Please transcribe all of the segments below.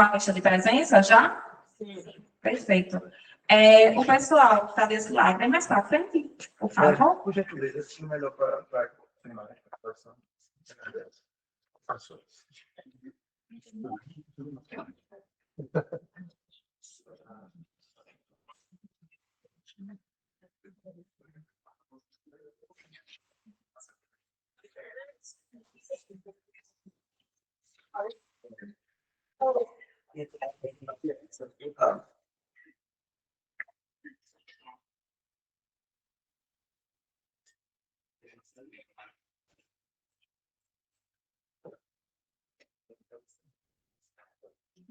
a lista de presença já? Sim. Perfeito. O pessoal que está desse lado, vem mais para frente, por favor. Por gentileza, se é melhor para a participação. Passou.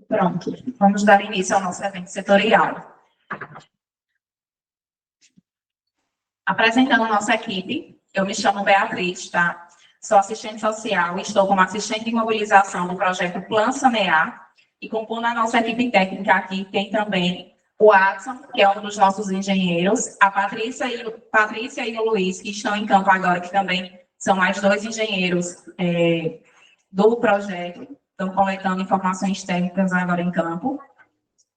Pronto, vamos dar início ao nosso evento setorial. Apresentando a nossa equipe, eu me chamo Beatriz, tá? Sou assistente social e estou como assistente de mobilização do projeto Plan Sanear e compondo a nossa equipe técnica aqui tem também o Adson, que é um dos nossos engenheiros, a Patrícia e o Luiz, que estão em campo agora, que também são mais dois engenheiros do projeto, estão coletando informações técnicas agora em campo,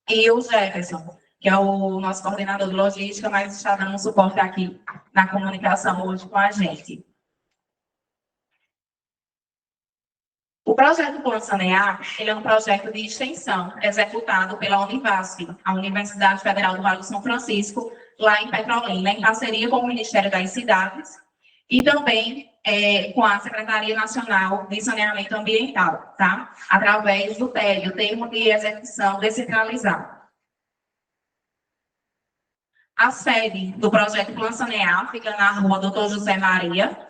e o Jefferson, que é o nosso coordenador de logística, mas está dando um suporte aqui na comunicação hoje com a gente. O projeto Plan Sanear, ele é um projeto de extensão executado pela Univasf, a Universidade Federal do Vale do São Francisco, lá em Petrolina, em parceria com o Ministério das Cidades e também com a Secretaria Nacional de Saneamento Ambiental, tá? Através do TED, o Termo de Execução Descentralizado. A sede do projeto Plan Sanear fica na rua Doutor José Maria,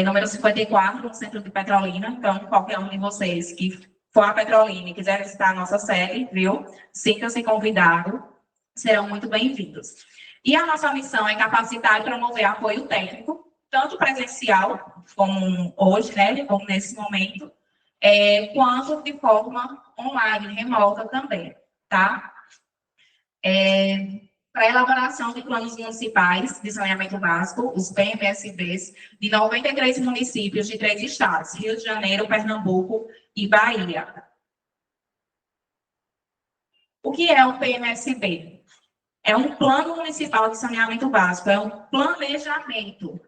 número 54, no centro de Petrolina. Então, qualquer um de vocês que for a Petrolina e quiser visitar a nossa sede, viu? Sintam-se convidados, serão muito bem-vindos. E a nossa missão é capacitar e promover apoio técnico, tanto presencial, como hoje, né, como nesse momento, quanto de forma online, remota também, tá? Para a elaboração de planos municipais de saneamento básico, os PMSBs, de 93 municípios de 3 estados, Rio de Janeiro, Pernambuco e Bahia. O que é um PMSB? É um plano municipal de saneamento básico, é um planejamento,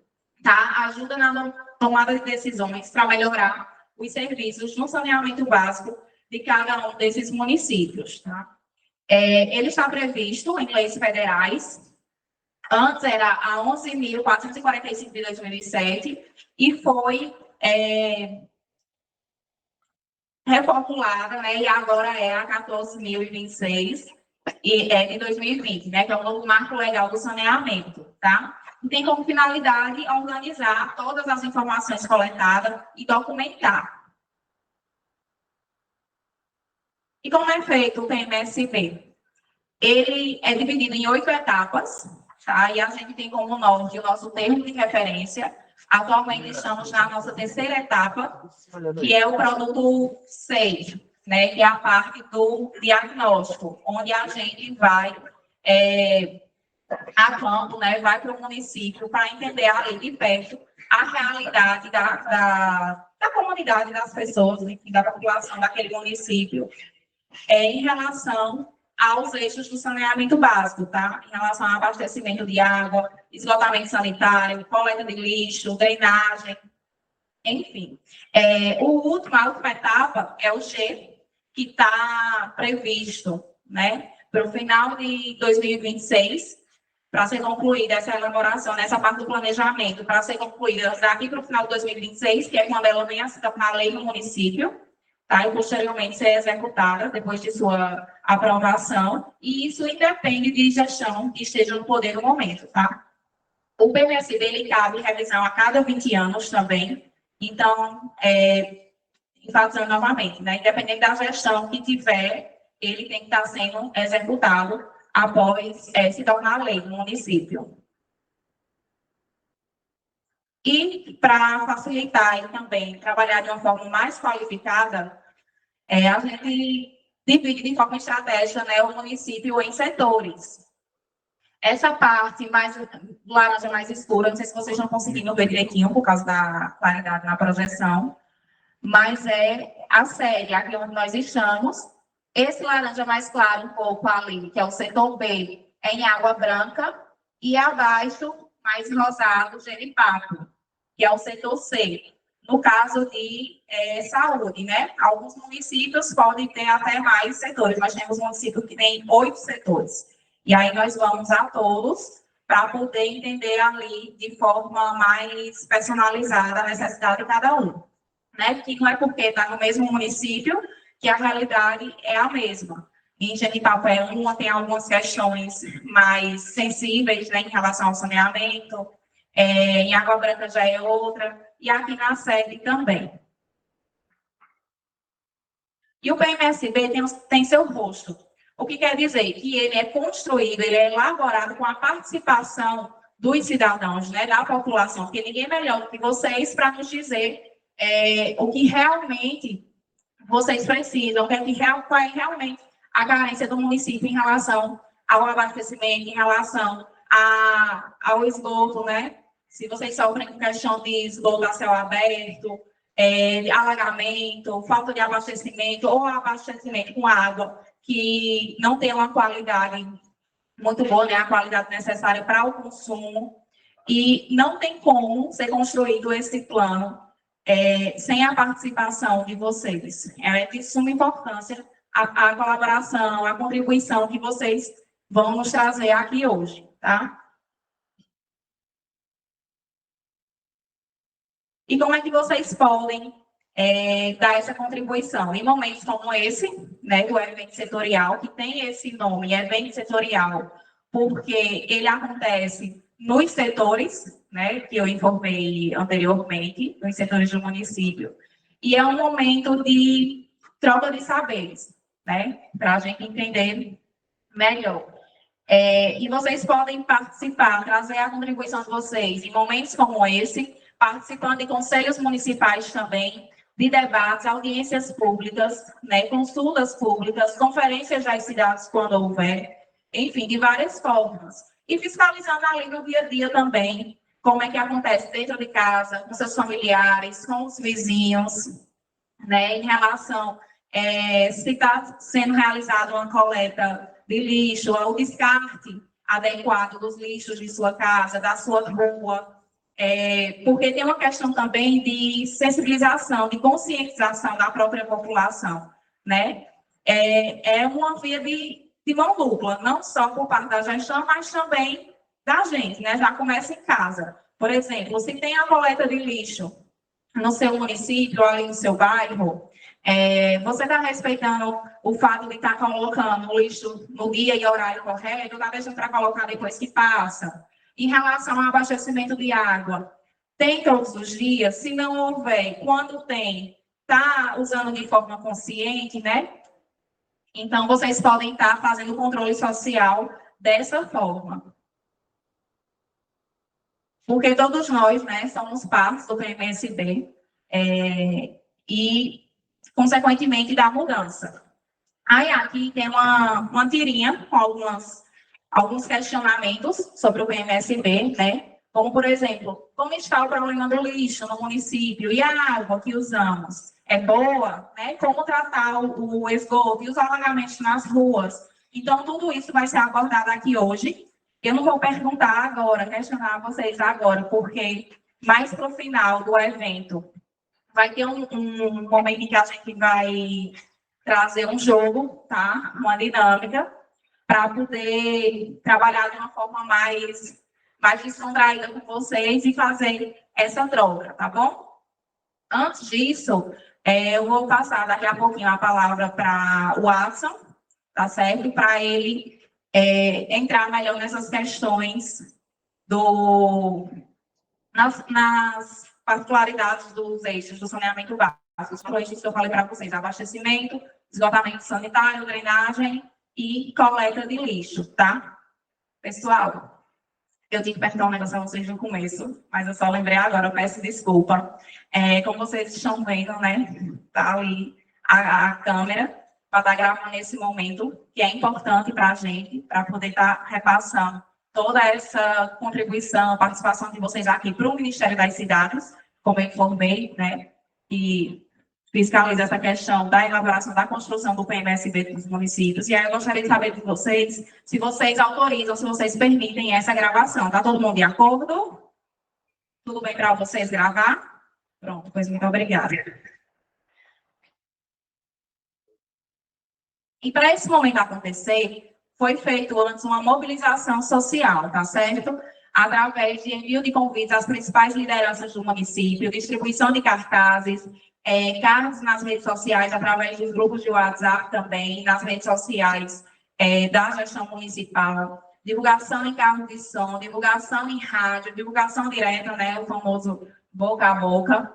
tá? Ajuda na tomada de decisões para melhorar os serviços no saneamento básico de cada um desses municípios, tá? Ele está previsto em leis federais, antes era a 11.445 de 2007, e foi reformulada, né, e agora é a 14.026 de 2020, né, que é o novo marco legal do saneamento, tá? E tem como finalidade organizar todas as informações coletadas e documentar. E como é feito o PMSB? Ele é dividido em 8 etapas, tá? E a gente tem como norte o nosso termo de referência. Atualmente estamos na nossa 3ª etapa, que é o produto 6, né? Que é a parte do diagnóstico, onde a gente vai a campo, né? Vai para o município para entender ali de perto a realidade da comunidade, das pessoas, enfim, da população daquele município, em relação aos eixos do saneamento básico, tá? Em relação ao abastecimento de água, esgotamento sanitário, coleta de lixo, drenagem, enfim. A última etapa é o G, que está previsto, né, para o final de 2026, para ser concluída essa elaboração, nessa parte do planejamento, para ser concluída daqui para o final de 2026, que é quando ela vem a se tornar lei no município, tá? E posteriormente ser executada depois de sua aprovação, e isso independe de gestão que esteja no poder no momento, tá? O PMSB, ele cabe revisão a cada 20 anos também, então, enfatizando novamente, né? Independente da gestão que tiver, ele tem que estar sendo executado após se tornar lei no município. E, para facilitar e também trabalhar de uma forma mais qualificada, a gente divide de forma estratégica, né, o município em setores. Essa parte mais laranja mais escura, não sei se vocês estão conseguindo ver direitinho por causa da claridade na projeção, mas é a série aqui onde nós estamos, Esse laranja mais claro um pouco ali, que é o setor B, é em água branca, e abaixo, mais rosado, genipapo, que é o setor C, no caso de saúde, né? Alguns municípios podem ter até mais setores, nós temos municípios que têm 8 setores. E aí nós vamos a todos para poder entender ali de forma mais personalizada a necessidade de cada um, né? Que não é porque está no mesmo município que a realidade é a mesma. Em Genipapo é uma, tem algumas questões mais sensíveis, né, em relação ao saneamento, em Água Branca já é outra, e aqui na sede também. E o PMSB tem seu rosto. O que quer dizer? Que ele é construído, ele é elaborado com a participação dos cidadãos, né, da população, porque ninguém é melhor do que vocês para nos dizer o que realmente vocês precisam, qual é realmente a carência do município em relação ao abastecimento, em relação ao esgoto, né? Se vocês sofrem com questão de esgoto a céu aberto, alagamento, falta de abastecimento ou abastecimento com água que não tem uma qualidade muito boa, né? A qualidade necessária para o consumo, e não tem como ser construído esse plano sem a participação de vocês. É de suma importância a colaboração, a contribuição que vocês vão nos trazer aqui hoje, tá? E como é que vocês podem dar essa contribuição? Em momentos como esse, né, do evento setorial, que tem esse nome, evento setorial, porque ele acontece nos setores, né, que eu informei anteriormente, nos setores do município, e é um momento de troca de saberes, né, para a gente entender melhor. E vocês podem participar, trazer a contribuição de vocês em momentos como esse, participando de conselhos municipais também, de debates, audiências públicas, né, consultas públicas, conferências das cidades quando houver, enfim, de várias formas. E fiscalizando ali no dia a dia também, como é que acontece dentro de casa, com seus familiares, com os vizinhos, né, em relação se está sendo realizada uma coleta de lixo, ou o descarte adequado dos lixos de sua casa, da sua rua, porque tem uma questão também de sensibilização, de conscientização da própria população, né? É uma via de mão dupla, não só por parte da gestão, mas também da gente, né? Já começa em casa. Por exemplo, se tem a coleta de lixo no seu município, ali no seu bairro, você está respeitando o fato de estar colocando o lixo no dia e horário correto, está deixando para colocar depois que passa. Em relação ao abastecimento de água, tem todos os dias? Se não houver, quando tem, está usando de forma consciente, né? Então, vocês podem estar fazendo o controle social dessa forma. Porque todos nós, né, somos partes do PMSB e, consequentemente, da mudança. Aí, aqui tem uma tirinha com alguns questionamentos sobre o PMSB, né? Como, por exemplo, como está o problema do lixo no município e a água que usamos? É boa? Né? Como tratar o esgoto e os alagamentos nas ruas? Então, tudo isso vai ser abordado aqui hoje. Eu não vou perguntar agora, questionar vocês agora, porque mais para o final do evento vai ter um momento em que a gente vai trazer um jogo, tá? Uma dinâmica, para poder trabalhar de uma forma mais descontraída com vocês e fazer essa troca, tá bom? Antes disso, eu vou passar daqui a pouquinho a palavra para o Watson, tá certo? Para ele entrar melhor nessas questões nas particularidades dos eixos do saneamento básico. Os eixos que eu falei para vocês: abastecimento, esgotamento sanitário, drenagem e coleta de lixo, tá? Pessoal, eu tinha que perguntar um negócio a vocês no começo, mas eu só lembrei agora, eu peço desculpa. Como vocês estão vendo, né? Tá ali a câmera para estar gravando nesse momento, que é importante para a gente, para poder estar repassando toda essa contribuição, participação de vocês aqui para o Ministério das Cidades, como eu informei, né? E fiscaliza essa questão da elaboração da construção do PMSB dos municípios. E aí eu gostaria de saber de vocês, se vocês autorizam, se vocês permitem essa gravação. Está todo mundo de acordo? Tudo bem para vocês gravar? Pronto, pois muito obrigada. E para esse momento acontecer, foi feito antes uma mobilização social, tá certo? Através de envio de convites às principais lideranças do município, distribuição de cartazes, cards nas redes sociais, através dos grupos de WhatsApp também, nas redes sociais da gestão municipal, divulgação em carro de som, divulgação em rádio, divulgação direta, né, o famoso boca a boca,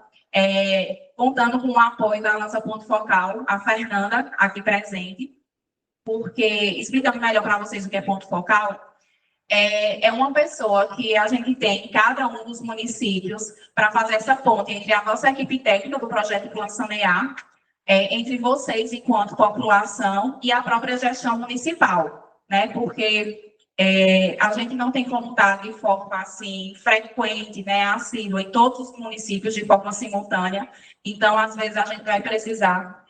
contando com o apoio da nossa ponto focal, a Fernanda, aqui presente, porque, explicando melhor para vocês o que é ponto focal, é uma pessoa que a gente tem em cada um dos municípios para fazer essa ponte entre a nossa equipe técnica do projeto Plano Sanear, entre vocês enquanto população e a própria gestão municipal, né? Porque a gente não tem como estar de forma assim frequente, né, assídua em todos os municípios de forma simultânea. Então, às vezes a gente vai precisar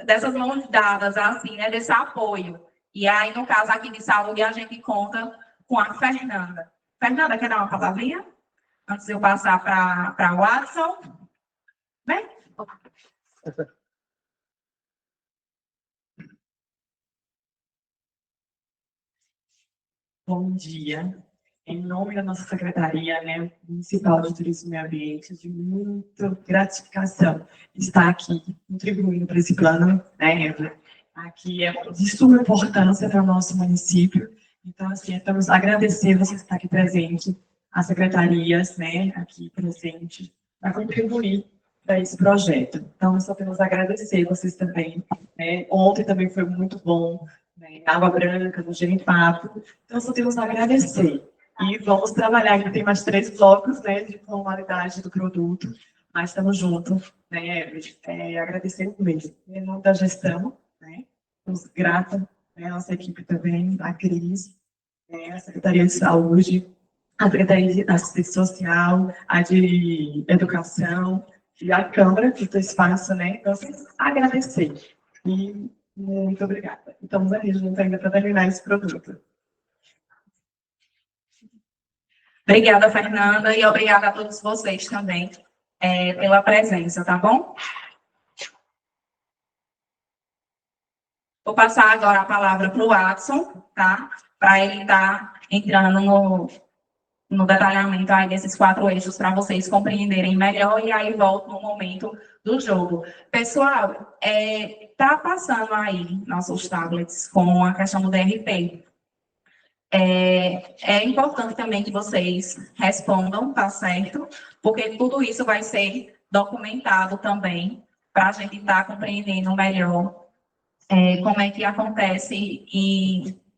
dessas mãos dadas, assim, né, desse apoio. E aí, no caso aqui de saúde, a gente conta com a Fernanda. Fernanda, quer dar uma palavrinha? Antes de eu passar para o Watson. Bem? Bom dia. Em nome da nossa Secretaria, né, Municipal de Turismo e Meio Ambiente, de muita gratificação estar aqui contribuindo para esse plano, né, Evelyn? Aqui é de suma importância para o nosso município. Então, assim, estamos agradecendo você estar aqui presente, as secretarias, né, aqui presente, para contribuir para esse projeto. Então, nós só temos a agradecer vocês também, né? Ontem também foi muito bom, né, Água Branca, no Genipapo. Então, só temos a agradecer. E vamos trabalhar, ainda tem mais 3 blocos, né, de formalidade do produto, mas estamos juntos, né, agradecendo mesmo. Em nome da gestão, né, estamos grata, né, a nossa equipe também, a Cris, a Secretaria de Saúde, a Secretaria de Assistência Social, a de Educação, e a Câmara, que tem espaço, né, então, assim, agradecer. E muito obrigada. Estamos aqui juntos ainda para terminar esse produto. Obrigada, Fernanda, e obrigada a todos vocês também pela presença, tá bom? Vou passar agora a palavra para o Watson, tá? Para ele estar entrando no detalhamento aí desses 4 eixos para vocês compreenderem melhor, e aí volto no momento do jogo. Pessoal, tá passando aí nossos tablets com a questão do DRP. É importante também que vocês respondam, tá certo? Porque tudo isso vai ser documentado também, para a gente estar compreendendo melhor como é que acontece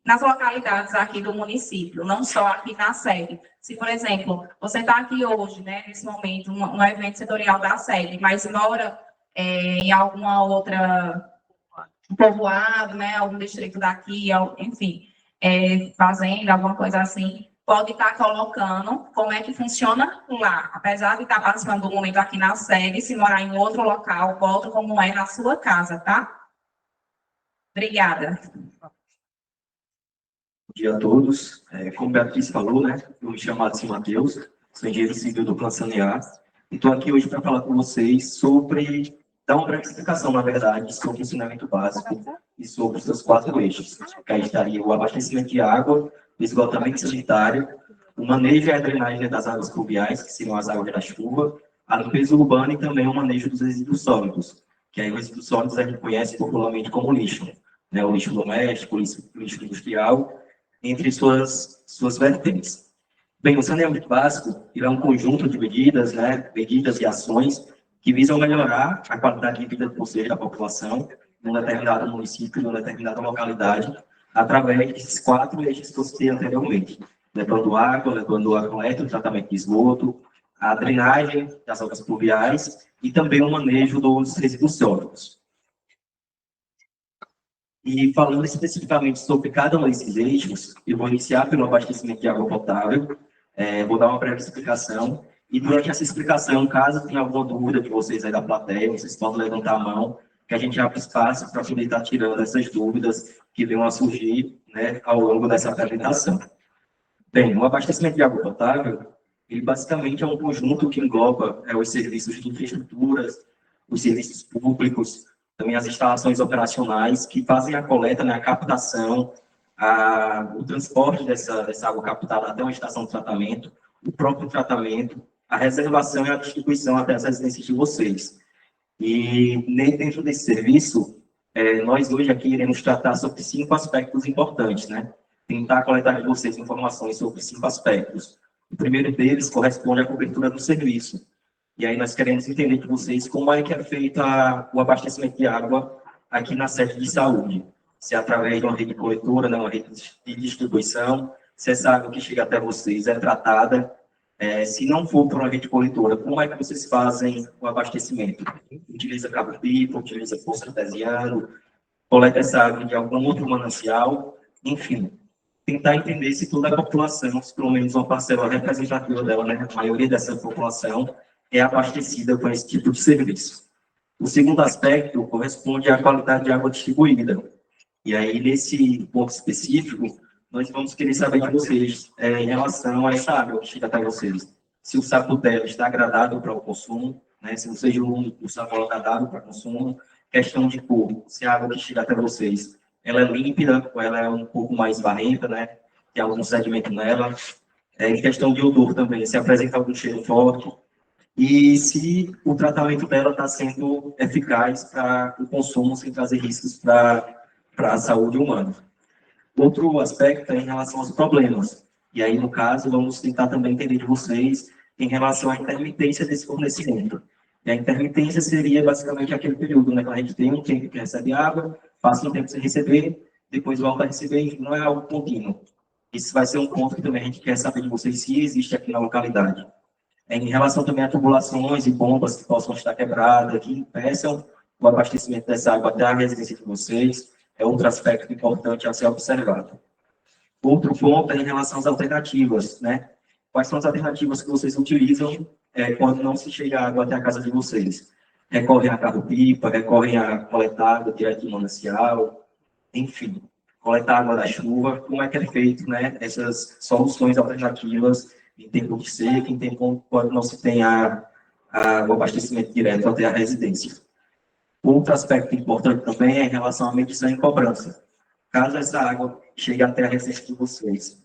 nas localidades aqui do município, não só aqui na sede. Se, por exemplo, você está aqui hoje, né, nesse momento, no evento setorial da sede, mas mora em alguma outra povoado, né, algum distrito daqui, enfim, fazenda, alguma coisa assim, pode estar colocando como é que funciona lá. Apesar de estar participando do momento aqui na sede, se morar em outro local, volta como é na sua casa, tá? Obrigada. Bom dia a todos. Como a Beatriz falou, né, eu me chamo Adson Matheus, sou engenheiro civil do Plano Sanear, e estou aqui hoje para falar com vocês sobre, dar uma breve explicação, na verdade, sobre o funcionamento básico e sobre os seus 4 eixos, que aí estaria o abastecimento de água, o esgotamento sanitário, o manejo e a drenagem das águas pluviais, que seriam as águas da chuva, a limpeza urbana e também o manejo dos resíduos sólidos, que aí os resíduos sólidos a gente conhece popularmente como lixo, né, o lixo doméstico, o lixo industrial, entre suas vertentes. Bem, o saneamento básico é um conjunto de medidas, né, medidas e ações que visam melhorar a qualidade de vida, ou seja, da população, num determinado município, numa determinada localidade, através desses 4 eixos que eu citei anteriormente, levando água elétrico, tratamento de esgoto, a drenagem das águas pluviais e também o manejo dos resíduos sólidos. E falando especificamente sobre cada um desses eixos, eu vou iniciar pelo abastecimento de água potável, vou dar uma breve explicação, E durante essa explicação, caso tenha alguma dúvida de vocês aí da plateia, vocês podem levantar a mão, que a gente abre espaço para poder estar tirando essas dúvidas que venham a surgir, né, ao longo dessa apresentação. Bem, o abastecimento de água potável, ele basicamente é um conjunto que engloba os serviços de infraestruturas, os serviços públicos, também as instalações operacionais que fazem a coleta, né, a captação, o transporte dessa água captada até uma estação de tratamento, o próprio tratamento, a reservação e a distribuição até as residências de vocês. E dentro desse serviço, nós hoje aqui iremos tratar sobre 5 aspectos importantes, né? Tentar coletar de vocês informações sobre 5 aspectos. O primeiro deles corresponde à cobertura do serviço. E aí nós queremos entender de vocês como é que é feito o abastecimento de água aqui na sede de saúde. Se é através de uma rede coletora, né, uma rede de distribuição, se essa água que chega até vocês é tratada. Se não for por uma rede coletora, como é que vocês fazem o abastecimento? Utiliza cabo-pipa, utiliza poço artesiano, coleta essa água de algum outro manancial, enfim. Tentar entender se toda a população, se pelo menos uma parcela representativa dela, né, a maioria dessa população, é abastecida com esse tipo de serviço. O segundo aspecto corresponde à qualidade de água distribuída. E aí, nesse ponto específico, nós vamos querer saber de vocês em relação a essa água que chega até vocês. Se o saco dela está agradável para o consumo, né? Se vocês julgam o saco agradável para consumo, questão de cor, se a água que chega até vocês, ela é límpida ou ela é um pouco mais barrenta, né? Tem algum sedimento nela. Em questão de odor também, se apresenta algum cheiro forte. E se o tratamento dela está sendo eficaz para o consumo sem trazer riscos para a saúde humana. Outro aspecto é em relação aos problemas. E aí, no caso, vamos tentar também entender de vocês em relação à intermitência desse fornecimento. E a intermitência seria basicamente aquele período, né, que a gente tem um tempo que recebe água, passa um tempo sem receber, depois volta a receber, e não é algo contínuo. Isso vai ser um ponto que também a gente quer saber de vocês se existe aqui na localidade. Em relação também a tubulações e bombas que possam estar quebradas, que impeçam o abastecimento dessa água até a residência de vocês, é outro aspecto importante a ser observado. Outro ponto é em relação às alternativas, né? Quais são as alternativas que vocês utilizam quando não se chega água até a casa de vocês? Recorrem a carro-pipa, recorrem a coletar água direto do manancial, enfim, coletar água da chuva, como é que é feito, né? Essas soluções alternativas em tempo de seca, em tempo quando não se tem o abastecimento direto até a residência. Outro aspecto importante também é em relação à medição e cobrança. Caso essa água chegue até a residência de vocês,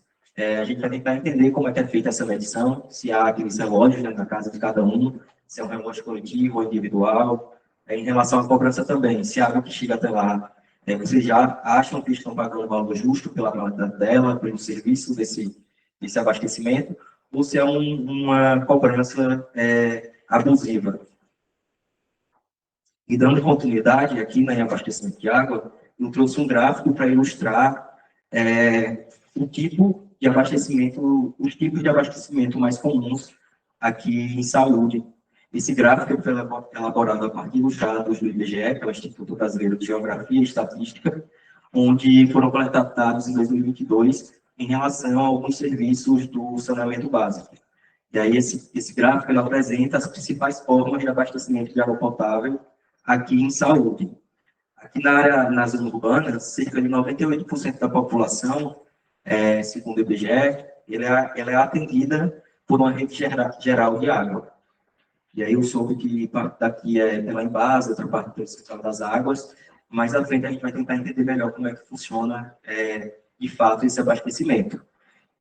a gente vai tentar entender como é que é feita essa medição, se há aqueles relógios, né, na casa de cada um, se é um relógio coletivo ou individual. Em relação à cobrança também, se a água que chega até lá, vocês já acham que estão pagando o valor justo pela qualidade dela, pelo serviço desse abastecimento, ou se é uma cobrança abusiva. E dando continuidade aqui em abastecimento de água, eu trouxe um gráfico para ilustrar o tipo de abastecimento, os tipos de abastecimento mais comuns aqui em saúde. Esse gráfico foi elaborado a partir dos dados do IBGE, que é o Instituto Brasileiro de Geografia e Estatística, onde foram coletados dados em 2022 em relação a alguns serviços do saneamento básico. E aí esse gráfico ele apresenta as principais formas de abastecimento de água potável aqui em saúde. Aqui nas zonas urbanas, cerca de 98% da população, segundo o IBGE, ela é atendida por uma rede geral de água. E aí eu soube que parte daqui é pela Embasa, outra parte pelo Central das Águas. Mais à frente a gente vai tentar entender melhor como é que funciona, de fato, esse abastecimento.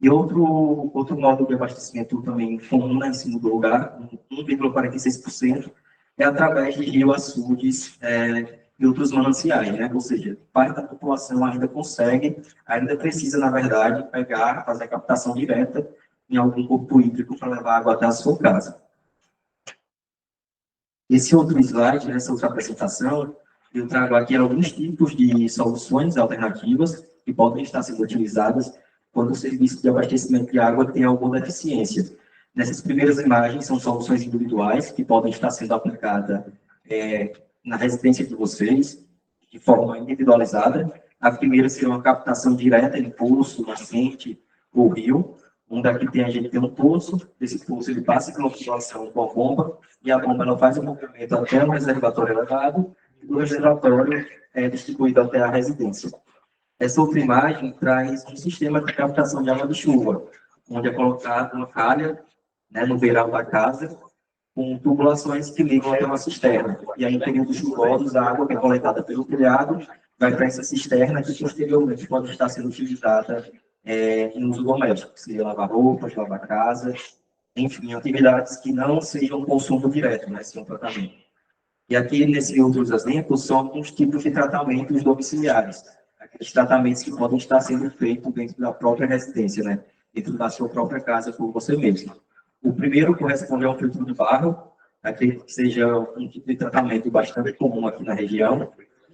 E outro modo de abastecimento também comum, né, em segundo lugar, 1,46%, é através de rio, açudes e outros mananciais, né? Ou seja, parte da população ainda precisa, na verdade, fazer a captação direta em algum corpo hídrico para levar água até a sua casa. Esse outro slide, essa outra apresentação, eu trago aqui alguns tipos de soluções alternativas que podem estar sendo utilizadas quando o serviço de abastecimento de água tem alguma deficiência. Nessas primeiras imagens, são soluções individuais que podem estar sendo aplicadas na residência de vocês, de forma individualizada. A primeira seria uma captação direta em poço, nascente ou rio, onde aqui a gente tem um poço, esse poço ele passa por uma tubulação com a bomba, e a bomba ela faz o movimento até o reservatório elevado, e do reservatório é distribuído até a residência. Essa outra imagem traz um sistema de captação de água de chuva, onde é colocada uma calha, né, no beiral da casa, com tubulações que ligam até uma cisterna. E aí, em períodos chuvosos, a água que é coletada pelo telhado vai para essa cisterna, que posteriormente pode estar sendo utilizada em uso doméstico, seja lavar roupas, lavar casa, enfim, atividades que não sejam consumo direto, né, sejam tratamento. E aqui, nesse outros exemplos, são alguns tipos de tratamentos domiciliares, aqueles tratamentos que podem estar sendo feitos dentro da própria residência, né, dentro da sua própria casa, por você mesmo. O primeiro corresponde ao filtro de barro, aquele que seja um tipo de tratamento bastante comum aqui na região,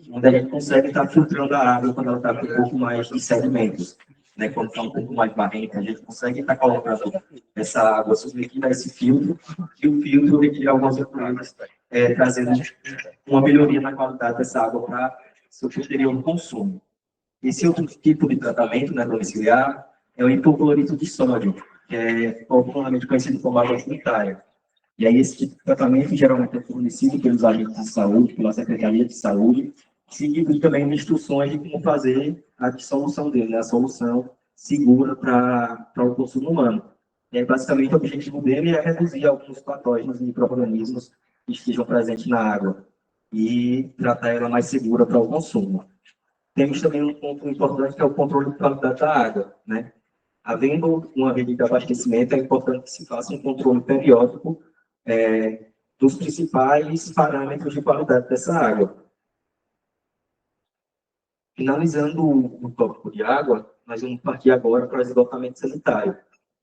onde a gente consegue estar filtrando a água quando ela está com um pouco mais de sedimentos, né? Quando está um pouco mais barrenta, a gente consegue estar colocando essa água submetida a esse filtro, e o filtro retira algumas impurezas, trazendo uma melhoria na qualidade dessa água para seu posterior consumo. Esse outro tipo de tratamento, né, domiciliar é o hipoclorito de sódio, que é popularmente conhecido como água sanitária. E aí esse tipo de tratamento geralmente é fornecido pelos agentes de saúde, pela Secretaria de Saúde, seguido também de instruções de como fazer a dissolução dele, né, a solução segura para o consumo humano. E aí, basicamente, o objetivo dele é reduzir alguns patógenos e micro-organismos que estejam presentes na água e tratar ela mais segura para o consumo. Temos também um ponto importante que é o controle de qualidade da água, né? Havendo uma rede de abastecimento, é importante que se faça um controle periódico dos principais parâmetros de qualidade dessa água. Finalizando o tópico de água, nós vamos partir agora para o esgotamento sanitário.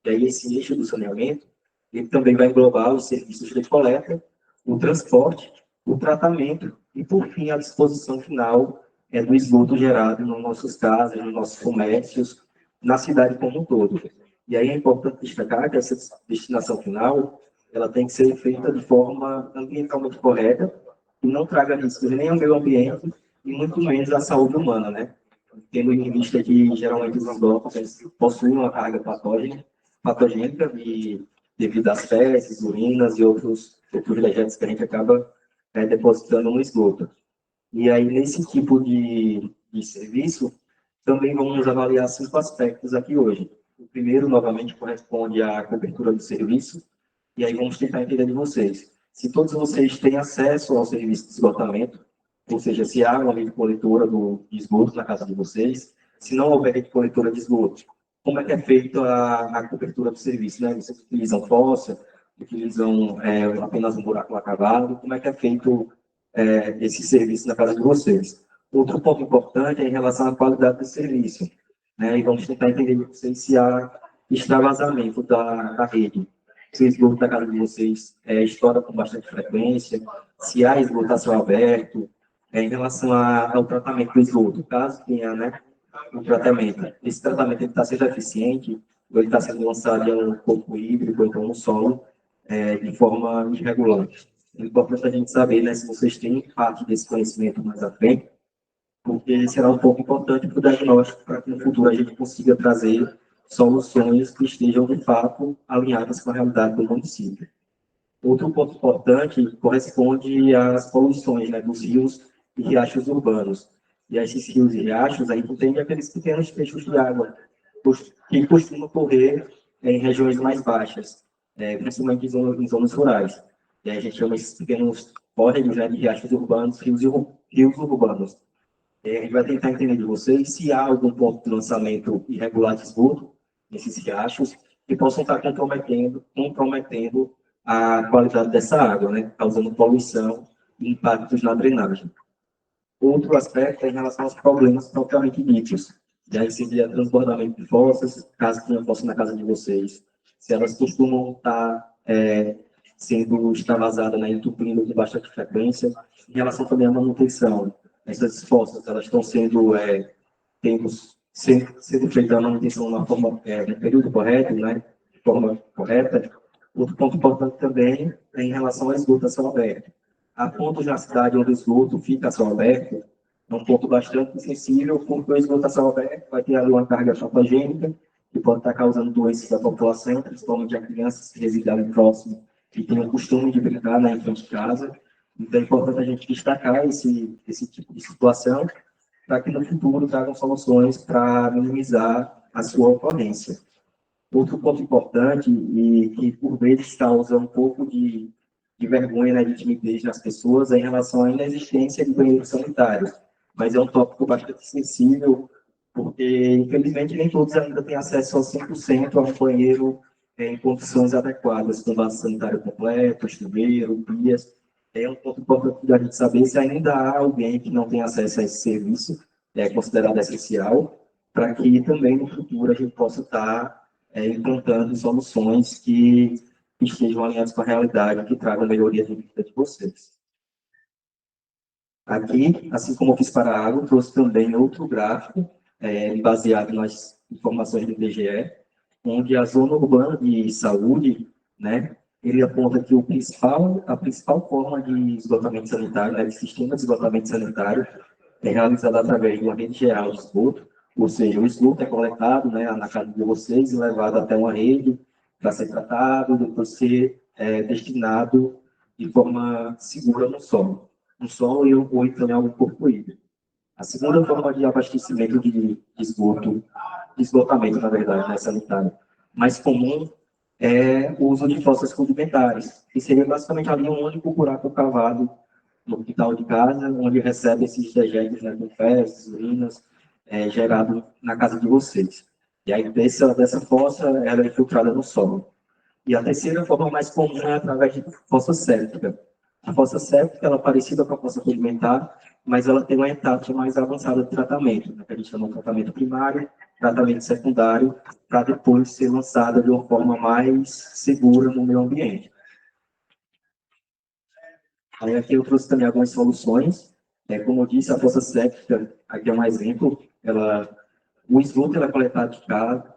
E aí, esse eixo do saneamento, ele também vai englobar os serviços de coleta, o transporte, o tratamento e, por fim, a disposição final do esgoto gerado nas nossas casas, nos nossos comércios, na cidade como um todo. E aí é importante destacar que essa destinação final, ela tem que ser feita de forma ambientalmente correta, que não traga riscos nem ao meio ambiente e muito menos à saúde humana, né? Tendo em vista que, geralmente, os esgotos possuem uma carga patogênica devido às fezes, urinas e outros dejetos que a gente acaba depositando no esgoto. E aí, nesse tipo de serviço, também vamos avaliar 5 aspectos aqui hoje. O primeiro, novamente, corresponde à cobertura do serviço, e aí vamos tentar entender de vocês. Se todos vocês têm acesso ao serviço de esgotamento, ou seja, se há uma rede coletora de esgoto na casa de vocês, se não houver rede coletora de esgoto, como é que é feita a cobertura do serviço, né? Vocês utilizam fossa, utilizam apenas um buraco acabado, como é que é feito esse serviço na casa de vocês? Outro ponto importante é em relação à qualidade do serviço, né? E vamos tentar entender de vocês se há extravasamento da rede. Se o esgoto da casa de vocês estoura com bastante frequência, se há esgoto a céu aberto, em relação ao tratamento do esgoto, caso tenha, né, um tratamento. Esse tratamento está sendo eficiente, ou ele está sendo lançado em um corpo hídrico, ou então no solo, de forma irregular. É importante a gente saber, né, se vocês têm parte desse conhecimento mais à frente, porque será um pouco importante para o diagnóstico, para que no futuro a gente consiga trazer soluções que estejam, de fato, alinhadas com a realidade do município. Outro ponto importante corresponde às poluições, né, dos rios e riachos urbanos. E esses rios e riachos aí contêm aqueles pequenos trechos de água que costumam correr em regiões mais baixas, principalmente em zonas rurais. E aí a gente chama esses pequenos córregos, né, de riachos urbanos, rios urbanos. A gente vai tentar entender de vocês se há algum ponto de lançamento irregular de esgoto nesses riachos que possam estar comprometendo a qualidade dessa água, né, causando poluição e impactos na drenagem. Outro aspecto é em relação aos problemas propriamente ditos. E aí seria transbordamento de fossas, caso tenha fossa na casa de vocês. Se elas costumam estar sendo extravasadas, né, entupindo com bastante frequência. Em relação também à manutenção, essas fossas, elas estão sendo feita a manutenção no período correto, né, de forma correta. Outro ponto importante também é em relação ao esgoto a céu aberto. Há pontos na cidade onde o esgoto fica a céu aberto, é um ponto bastante sensível, porque o esgoto a céu aberto vai ter ali uma carga patogênica que pode estar causando doenças à população, principalmente a crianças que residem ali próximo e têm o costume de brincar na frente de casa. Então, é importante a gente destacar esse tipo de situação para que no futuro tragam soluções para minimizar a sua ocorrência. Outro ponto importante e que, por vezes, causa um pouco de vergonha, né, de timidez nas pessoas é em relação à inexistência de banheiros sanitários. Mas é um tópico bastante sensível, porque, infelizmente, nem todos ainda têm acesso a 100% a um banheiro em condições adequadas, com vaso sanitário completo, chuveiro, pias. É um ponto importante da gente saber se ainda há alguém que não tem acesso a esse serviço, considerado essencial, para que também no futuro a gente possa estar implantando soluções que estejam alinhadas com a realidade, que tragam melhoria de vida de vocês. Aqui, assim como eu fiz para a água, trouxe também outro gráfico, baseado nas informações do IBGE, onde a zona urbana de saúde, né, ele aponta que a principal forma de esgotamento sanitário, né, de sistema de esgotamento sanitário, é realizada através de uma rede geral de esgoto, ou seja, o esgoto é coletado, né, na casa de vocês e levado até uma rede para ser tratado, depois ser destinado de forma segura no solo ou então em algum corpo hídrico. A segunda forma de abastecimento de esgotamento, na verdade, né, sanitário, mais comum é o uso de fossas rudimentares, que seria basicamente ali um único buraco cavado no quintal de casa, onde recebe esses dejetos, né, com fezes, urinas, gerado na casa de vocês. E aí, dessa fossa, ela é infiltrada no solo. E a terceira forma mais comum é através de fossa séptica. A fossa séptica, ela é parecida com a fossa rudimentar, mas ela tem uma etapa mais avançada de tratamento, né, que a gente chama de tratamento primário, tratamento secundário, para depois ser lançada de uma forma mais segura no meio ambiente. Aí aqui eu trouxe também algumas soluções. Como eu disse, a fossa séptica, aqui é um exemplo, o esgoto é coletado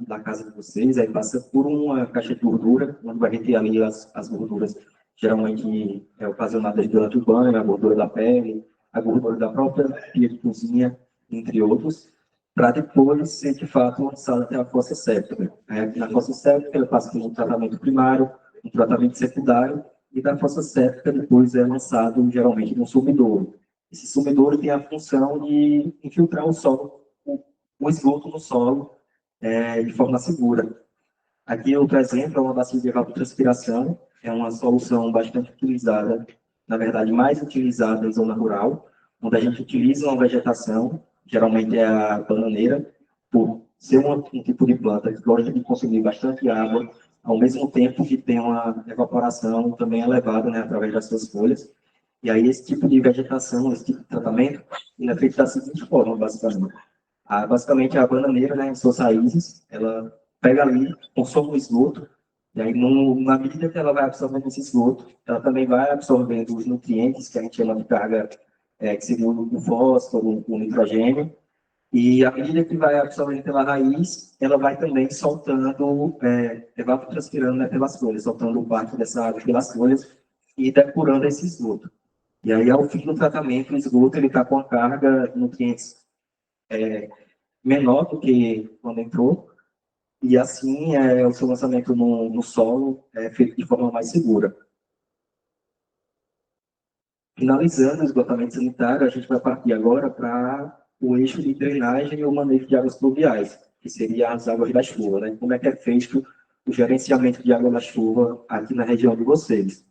da casa de vocês, aí passa por uma caixa de gordura, onde vai reter ali as gorduras, geralmente ocasionadas durante o banho, a gordura da pele, a gordura da própria pia de cozinha, entre outros, para depois ser, de fato, lançado até a fossa séptica. Aí aqui na fossa séptica, ele passa por um tratamento primário, um tratamento secundário, e da fossa séptica depois é lançado, geralmente, no sumidouro. Esse sumidouro tem a função de infiltrar o solo, o esgoto no solo, de forma segura. Aqui outro exemplo é uma bacia de evapotranspiração, é uma solução bastante utilizada, na verdade, mais utilizada em zona rural, onde a gente utiliza uma vegetação, geralmente é a bananeira, por ser um tipo de planta que gosta de consumir bastante água, ao mesmo tempo que tem uma evaporação também elevada, né, através das suas folhas. E aí esse tipo de vegetação, esse tipo de tratamento, ele é feito da seguinte forma, basicamente. Basicamente, a bananeira, né, em suas raízes, ela pega ali, consome o esgoto, e aí, na medida que ela vai absorvendo esse esgoto, ela também vai absorvendo os nutrientes, que a gente chama de carga, que seria o fósforo, o nitrogênio, e à medida que vai absorvendo pela raiz, ela vai também soltando, evapotranspirando, né, pelas folhas, soltando parte dessa água pelas folhas e depurando esse esgoto. E aí, ao fim do tratamento, o esgoto está com a carga de nutrientes menor do que quando entrou, e assim o seu lançamento no solo é feito de forma mais segura. Finalizando o esgotamento sanitário, a gente vai partir agora para o eixo de drenagem e o manejo de águas pluviais, que seria as águas da chuva, né? Como é que é feito o gerenciamento de água da chuva aqui na região de vocês.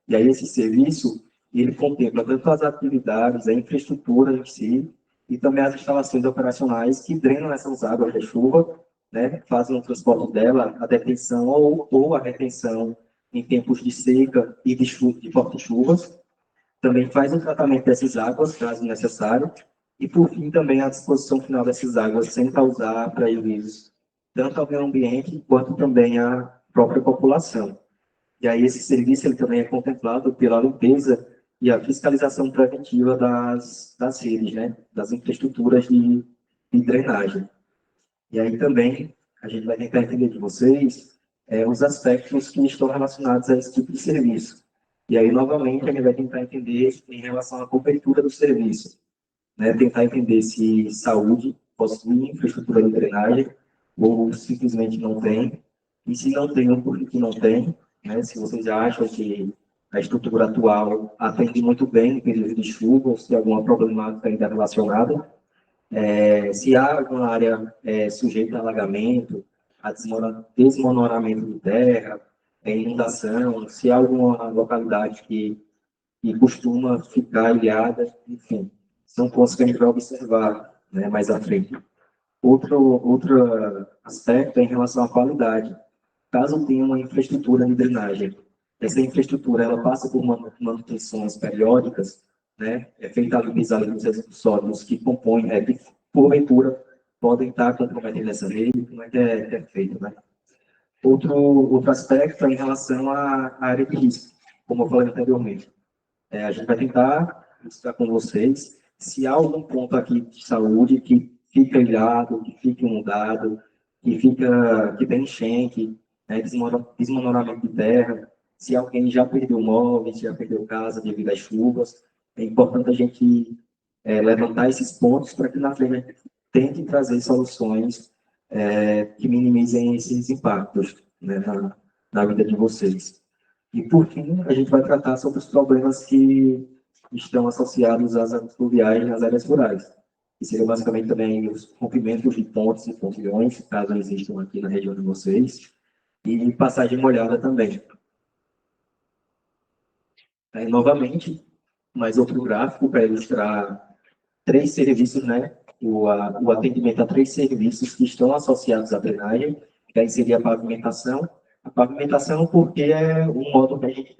E aí esse serviço, ele contempla tanto as atividades, a infraestrutura em si, e também as instalações operacionais que drenam essas águas da chuva, né, fazem o transporte dela, a detenção ou a retenção em tempos de seca e de fortes chuvas. Também faz o tratamento dessas águas, caso necessário, e, por fim, também a disposição final dessas águas sem causar prejuízos tanto ao meio ambiente quanto também à própria população. E aí esse serviço ele também é contemplado pela limpeza e a fiscalização preventiva das redes, né, das infraestruturas de drenagem. E aí também a gente vai tentar entender de vocês os aspectos que estão relacionados a esse tipo de serviço. E aí, novamente, a gente vai tentar entender em relação à cobertura do serviço, né, tentar entender se saúde possui infraestrutura de drenagem, ou simplesmente não tem. E se não tem, por que não tem? Né? Se vocês acham que a estrutura atual atende muito bem no período de chuva, ou se alguma problemática ainda relacionada, se há alguma área sujeita a alagamento, a desmoronamento de terra, inundação, se há alguma localidade que costuma ficar ilhada, enfim, são pontos que a gente vai observar, né, mais à frente. Outro aspecto é em relação à qualidade. Caso tenha uma infraestrutura de drenagem, essa infraestrutura ela passa por manutenções periódicas, né? É feita a limpeza dos resíduos sólidos que compõem, que porventura podem estar comprometendo essa rede, como é que é feito, né? Outro aspecto é em relação à área de risco, como eu falei anteriormente. A gente vai tentar mostrar com vocês se há algum ponto aqui de saúde que fica ilhado, que fica inundado, que tem enchente, né, desmoronamento de terra, se alguém já perdeu móveis, já perdeu casa devido às chuvas. É importante a gente levantar esses pontos para que na frente a gente tente trazer soluções que minimizem esses impactos, né, na vida de vocês. E, por fim, a gente vai tratar sobre os problemas que estão associados às áreas fluviais nas áreas rurais, que seriam basicamente também os rompimentos de pontes e pontilhões, caso existam aqui na região de vocês, e passagem molhada também. Novamente, mais outro gráfico para ilustrar três serviços, né? O atendimento a três serviços que estão associados à drenagem, que aí seria a pavimentação porque é um modo que a gente,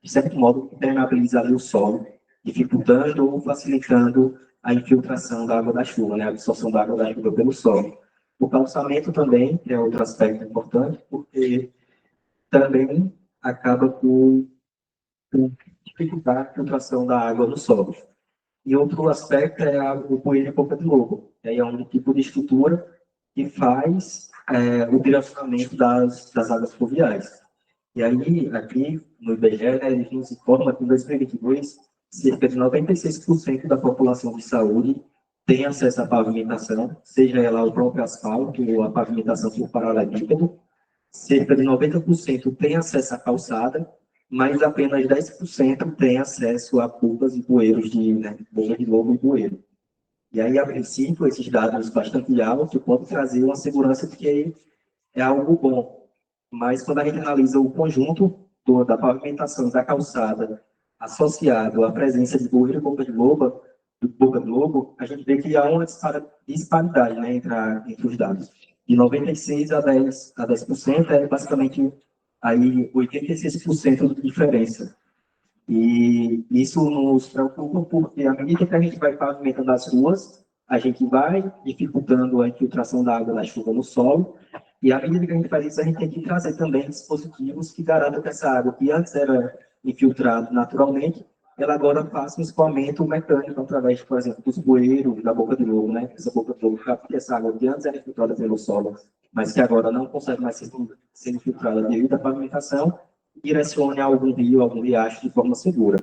de certo modo, impermeabiliza ali o solo, dificultando ou facilitando a infiltração da água da chuva, né? A absorção da água da chuva pelo solo. O calçamento também é outro aspecto importante, porque também acaba por dificultar a filtração da água no solo. E outro aspecto é o bueiro de boca de lobo. É um tipo de estrutura que faz o direcionamento das águas fluviais. E aí, aqui no IBGE, né, ele nos informa que em 2022, cerca de 96% da população de saúde tem acesso à pavimentação, seja ela o próprio asfalto ou a pavimentação por paralelepípedo. Cerca de 90% tem acesso à calçada, mas apenas 10% tem acesso a curvas e bueiros de boca de lobo e bueiro. E aí, a princípio, esses dados bastante altos podem trazer uma segurança de que é algo bom. Mas quando a gente analisa o conjunto da pavimentação da calçada associado à presença de bueiro e boca de lobo, a gente vê que há uma disparidade, né, entre os dados. De 96% a 10% é basicamente aí 86% de diferença. E isso nos preocupa porque, à medida que a gente vai pavimentando as ruas, a gente vai dificultando a infiltração da água da chuva no solo, e à medida que a gente faz isso, a gente tem que trazer também dispositivos que garantam que essa água, que antes era infiltrada naturalmente, ela agora faça um escoamento mecânico através, por exemplo, dos bueiros, da boca de lobo, né? Essa boca de lobo, porque essa água que antes era infiltrada pelo solo, mas que agora não consegue mais ser infiltrada devido à pavimentação, direcione a algum rio, algum riacho de forma segura.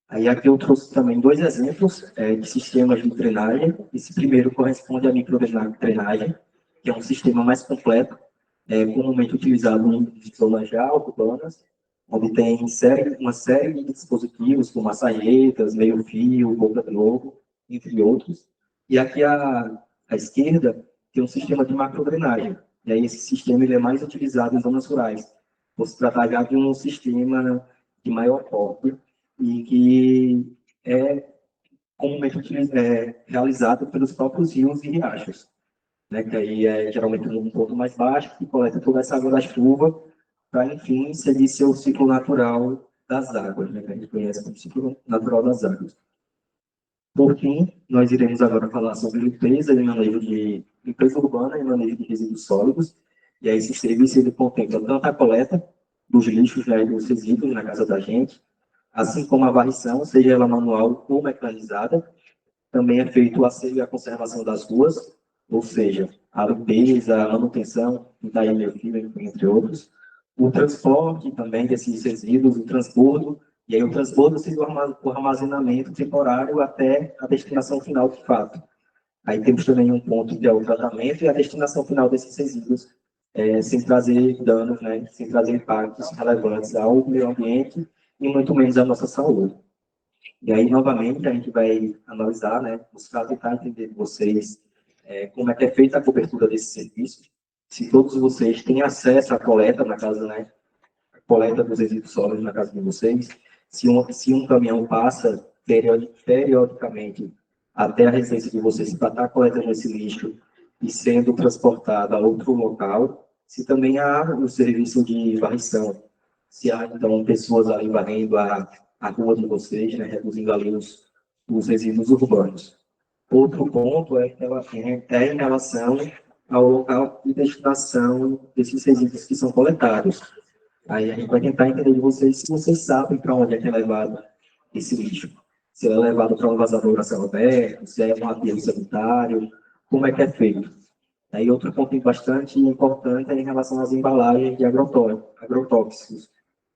Aí aqui eu trouxe também dois exemplos de sistemas de drenagem. Esse primeiro corresponde à microdrenagem, que é um sistema mais completo, comumente utilizado em zonas já urbanas, onde tem uma série de dispositivos, como massagetas, meio-fio, boca de lobo, entre outros. E aqui à esquerda tem um sistema de macrodrenagem. E aí esse sistema ele é mais utilizado em zonas rurais, por se tratar já de um sistema de maior porte e que é comumente realizado pelos próprios rios e riachos, né? Que aí é geralmente um ponto mais baixo, que coleta toda essa água da chuva para, enfim, seguir seu ciclo natural das águas, né? Que a gente conhece como ciclo natural das águas. Por fim, nós iremos agora falar sobre limpeza urbana e manejo de resíduos sólidos. E aí, esse serviço ele contempla tanto a coleta dos lixos, né, dos resíduos na casa da gente, assim como a varrição, seja ela manual ou mecanizada. Também é feito o asseio e a conservação das ruas, ou seja, a limpeza, a manutenção, da energia, entre outros. O transporte também desses resíduos, o transbordo, e aí o transbordo seria o armazenamento temporário até a destinação final de fato. Aí temos também um ponto que é o tratamento e a destinação final desses resíduos, sem trazer danos, né, sem trazer impactos relevantes ao meio ambiente e muito menos à nossa saúde. E aí, novamente, a gente vai analisar, né, buscar tentar entender de vocês como é que é feita a cobertura desse serviço, se todos vocês têm acesso à coleta na casa, né, a coleta dos resíduos sólidos na casa de vocês, se um caminhão passa periodicamente até a residência de vocês para estar coletando esse lixo e sendo transportado a outro local, se também há o serviço de varrição, se há, então, pessoas ali varrendo a rua de vocês, né, reduzindo ali os resíduos urbanos. Outro ponto é em relação ao local de destinação desses resíduos que são coletados. Aí a gente vai tentar entender de vocês se vocês sabem para onde é que é levado esse lixo. Se ele é levado para um vazador a céu aberto, se é um aterro sanitário, como é que é feito. Aí outro ponto bastante importante é em relação às embalagens de agrotóxicos.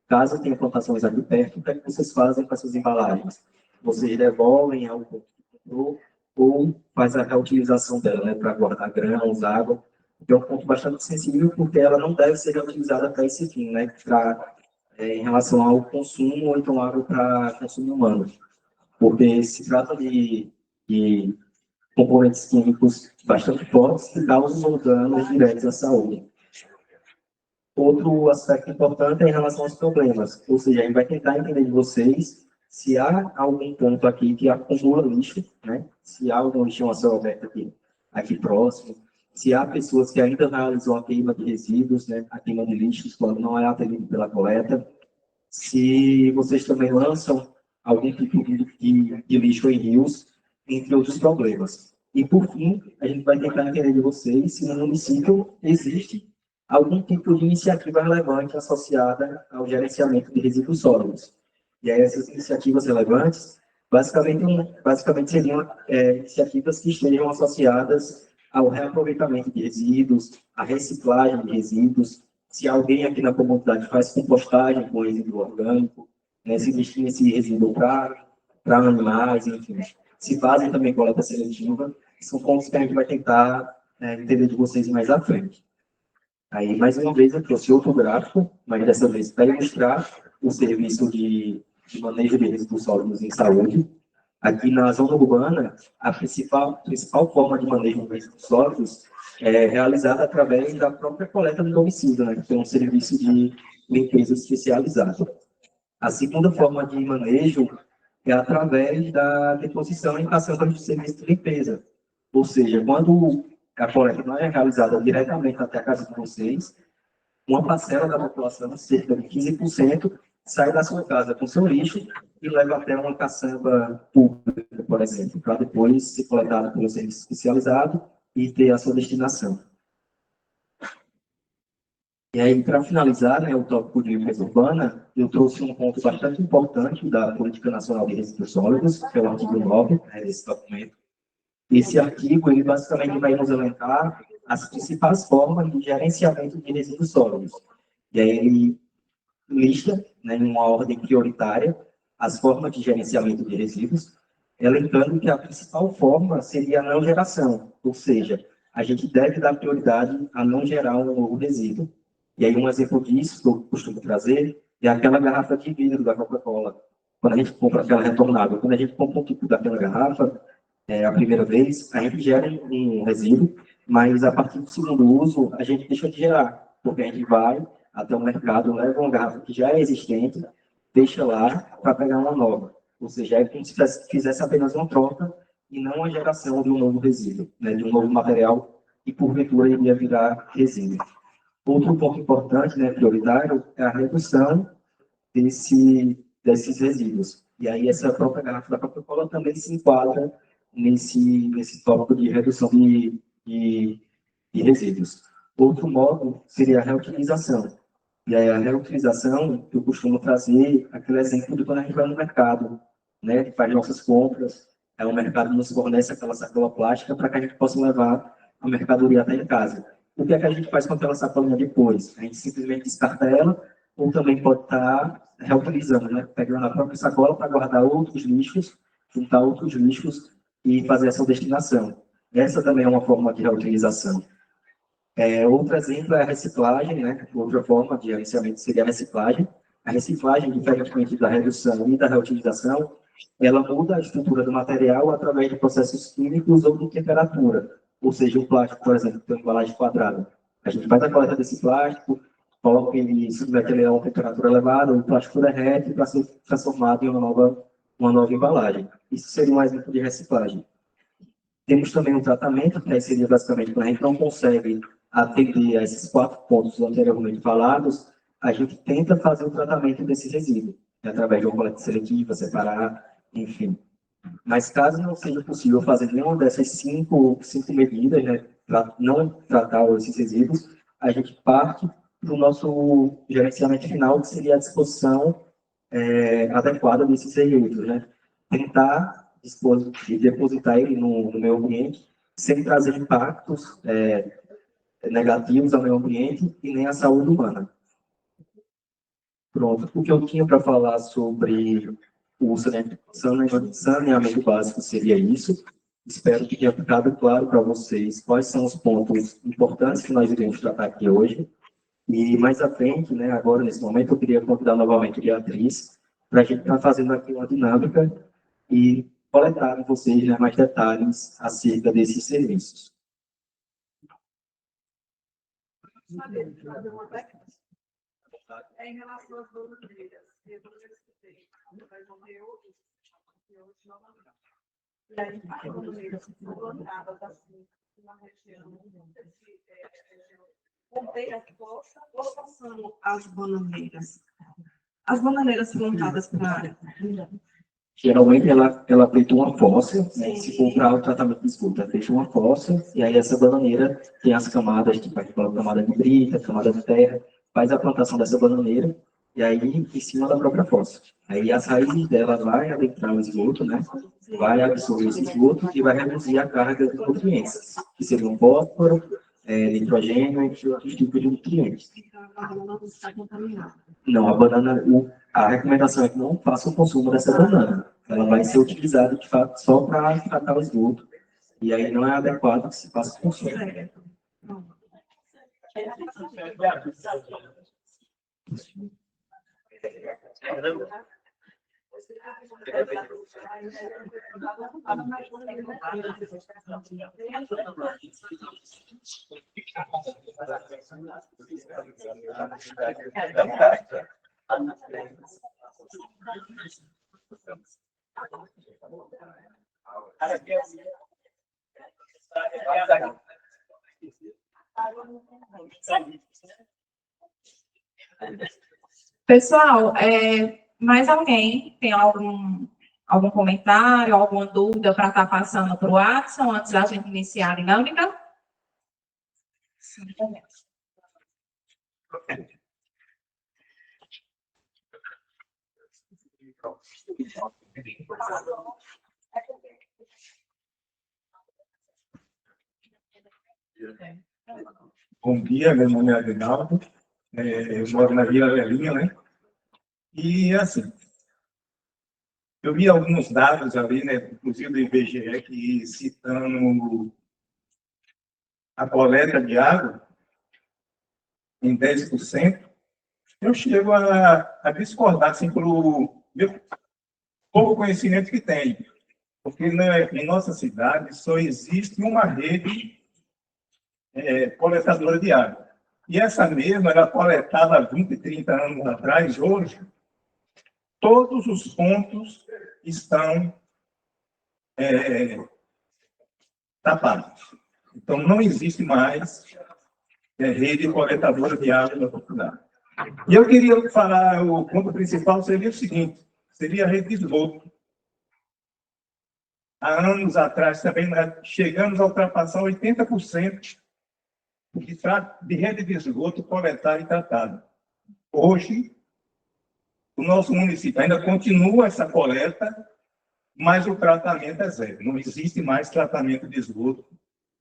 Caso tenha plantações aqui perto, o que é que vocês fazem com essas embalagens? Vocês devolvem ao ponto que comprou ou faz a reutilização dela, né, para guardar grãos, água. É um ponto bastante sensível, porque ela não deve ser reutilizada para esse fim, né, em relação ao consumo ou então água para consumo humano. Porque se trata de componentes químicos bastante fortes que causam danos diretos à saúde. Outro aspecto importante é em relação aos problemas, ou seja, a gente vai tentar entender de vocês se há algum ponto aqui que acumula lixo, né? Se há algum lixão a céu aberto aqui próximo, se há pessoas que ainda realizam a queima de resíduos, né? A queima de lixos quando não é atendido pela coleta, se vocês também lançam algum tipo de lixo em rios, entre outros problemas. E, por fim, a gente vai tentar entender de vocês se no município existe algum tipo de iniciativa relevante associada ao gerenciamento de resíduos sólidos. E aí, essas iniciativas relevantes, basicamente seriam iniciativas que estejam associadas ao reaproveitamento de resíduos, à reciclagem de resíduos, se alguém aqui na comunidade faz compostagem com resíduo orgânico, né, se destina esse resíduo para animais, enfim. Se fazem também coleta seletiva, são pontos que a gente vai tentar entender de vocês mais à frente. Aí, mais uma vez, eu trouxe outro gráfico, mas dessa vez para ilustrar o serviço de manejo de resíduos sólidos em saúde. Aqui na zona urbana, a principal forma de manejo de resíduos sólidos é realizada através da própria coleta no domicílio, né, que é um serviço de limpeza especializado. A segunda forma de manejo é através da deposição em caçambas de serviço de limpeza. Ou seja, quando a coleta não é realizada diretamente até a casa de vocês, uma parcela da população, cerca de 15%, sai da sua casa com seu lixo e leva até uma caçamba pública, por exemplo, para depois ser coletado pelo serviço especializado e ter a sua destinação. E aí, para finalizar, né, o tópico de limpeza urbana, eu trouxe um ponto bastante importante da Política Nacional de Resíduos Sólidos, que é o artigo 9, desse documento. Esse artigo, ele basicamente vai nos elencar as principais formas de gerenciamento de resíduos sólidos. E aí ele lista, né, em uma ordem prioritária, as formas de gerenciamento de resíduos, elencando que a principal forma seria a não geração, ou seja, a gente deve dar prioridade a não gerar um novo resíduo. E aí um exemplo disso que eu costumo trazer é aquela garrafa de vidro da Coca-Cola. Quando a gente compra aquela retornável, quando a gente compra um tipo daquela garrafa, a primeira vez, a gente gera um resíduo, mas a partir do segundo uso, a gente deixa de gerar, porque a gente vai até o mercado, leva uma garrafa que já é existente, deixa lá para pegar uma nova. Ou seja, é como se fizesse apenas uma troca e não a geração de um novo resíduo, né, de um novo material que, porventura, iria virar resíduo. Outro ponto importante, né, prioritário, é a redução desses resíduos. E aí, essa própria garrafa da Coca-Cola também se enquadra nesse tópico de redução de resíduos. Outro modo seria a reutilização. E aí, a reutilização, eu costumo trazer aquele exemplo de quando a gente vai no mercado, né, faz nossas compras, o mercado nos fornece aquela sacola plástica para que a gente possa levar a mercadoria até em casa. O que é que a gente faz com aquela sacolinha depois? A gente simplesmente descarta ela, ou também pode estar reutilizando, né, pegando a própria sacola para guardar outros lixos, juntar outros lixos e fazer essa destinação. Essa também é uma forma de reutilização. Outro exemplo é a reciclagem, né? Outra forma de gerenciamento seria a reciclagem. A reciclagem, diferentemente da redução e da reutilização, ela muda a estrutura do material através de processos químicos ou de temperatura. Ou seja, o plástico, por exemplo, tem uma embalagem quadrada. A gente faz a coleta desse plástico, coloca ele, submete ele a uma temperatura elevada, o plástico derrete para ser transformado em uma nova embalagem. Isso seria um exemplo de reciclagem. Temos também um tratamento, que seria basicamente quando a gente não consegue atender a esses 4 pontos anteriormente falados, a gente tenta fazer o tratamento desse resíduo, através de uma coleta seletiva, separar, enfim. Mas caso não seja possível fazer nenhuma dessas cinco medidas, né, para não tratar esses resíduos, a gente parte para o nosso gerenciamento final, que seria a disposição adequada desses resíduos, né? Tentar depositar ele no meio ambiente sem trazer impactos negativos ao meio ambiente e nem à saúde humana. Pronto, o que eu tinha para falar sobre o saneamento básico seria isso. Espero que tenha ficado claro para vocês quais são os pontos importantes que nós iremos tratar aqui hoje. E mais à frente, né, agora nesse momento, eu queria convidar novamente a Beatriz para a gente estar fazendo aqui uma dinâmica e coletar com vocês, né, mais detalhes acerca desses serviços. Em relação às bandeiras, eu escutei, vai morrer hoje, e aí as bandeiras são plantadas assim, na região, bandeiras posta ou são as bananeiras? As bananeiras plantadas para a área. Geralmente, ela é feita uma fossa, né? Se for para o tratamento de esgoto, é feita uma fossa, e aí essa bananeira tem as camadas, tipo a camada de brita, camada de terra, faz a plantação dessa bananeira, e aí em cima da própria fossa. Aí as raízes dela vai adentrar o esgoto, né? Vai absorver esse esgoto e vai reduzir a carga de nutrientes, que seriam fósforo, nitrogênio e outros tipos de nutrientes. Então, a banana não está contaminada. Não, a banana, a recomendação é que não faça o consumo dessa banana. Ela vai ser utilizada, de fato, só para tratar o esgoto. E aí não é adequado que se faça o consumo. Pessoal, mais alguém tem algum comentário, alguma dúvida para estar passando para o Watson antes da gente iniciar a dinâmica? Sim, também. Bom dia, meu nome é Aguinaldo, eu moro na Vila Velhinha, né? E, assim, eu vi alguns dados ali, né, inclusive do IBGE, que citando a coleta de água em 10%, eu chego a discordar, assim, pelo meu pouco conhecimento que tenho. Porque, né, em nossa cidade só existe uma rede coletadora de água. E essa mesma era coletada há 20, 30 anos atrás. Hoje, todos os pontos estão tapados. Então, não existe mais rede coletadora de água na Portugal. E eu queria falar, o ponto principal seria o seguinte, seria a rede de esgoto. Há anos atrás também chegamos a ultrapassar 80% de rede de esgoto coletada e tratada. Hoje, o nosso município ainda continua essa coleta, mas o tratamento é zero. Não existe mais tratamento de esgoto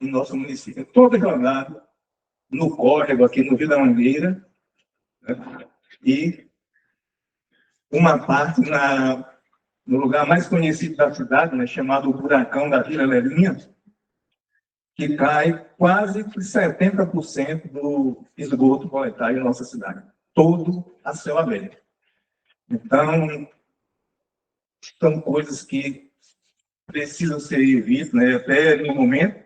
no nosso município. É todo jogado no córrego, aqui no Rio da Mangueira, né? E uma parte no lugar mais conhecido da cidade, né, chamado Buracão da Vila Velhinha, que cai quase que 70% do esgoto coletado em nossa cidade. Todo a céu aberto. Então, são coisas que precisam ser vistas, né? Até no momento,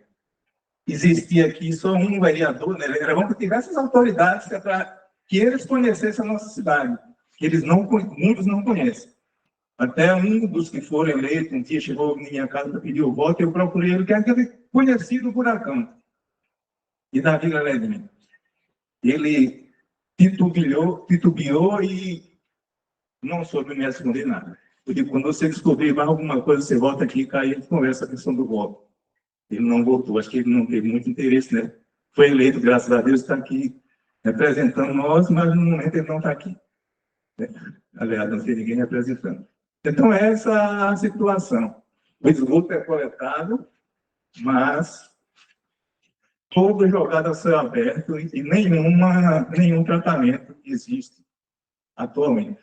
existia aqui só um vereador, né? Era bom que tivesse as autoridades para que eles conhecessem a nossa cidade, que muitos não conhecem. Até um dos que foram eleitos, um dia chegou na minha casa para pedir o voto, eu procurei ele, que é aquele conhecido Buracão, e da Vila Levinha. Ele titubeou e não soube me responder nada. Eu digo, quando você descobrir mais alguma coisa, você volta aqui e aí a gente conversa a questão do voto. Ele não voltou, acho que ele não teve muito interesse, né? Foi eleito, graças a Deus, está aqui representando nós, mas no momento ele não está aqui. Aliás, não tem ninguém representando. Então, essa é a situação. O esgoto é coletado, mas todo jogado a céu aberto e nenhum tratamento existe atualmente.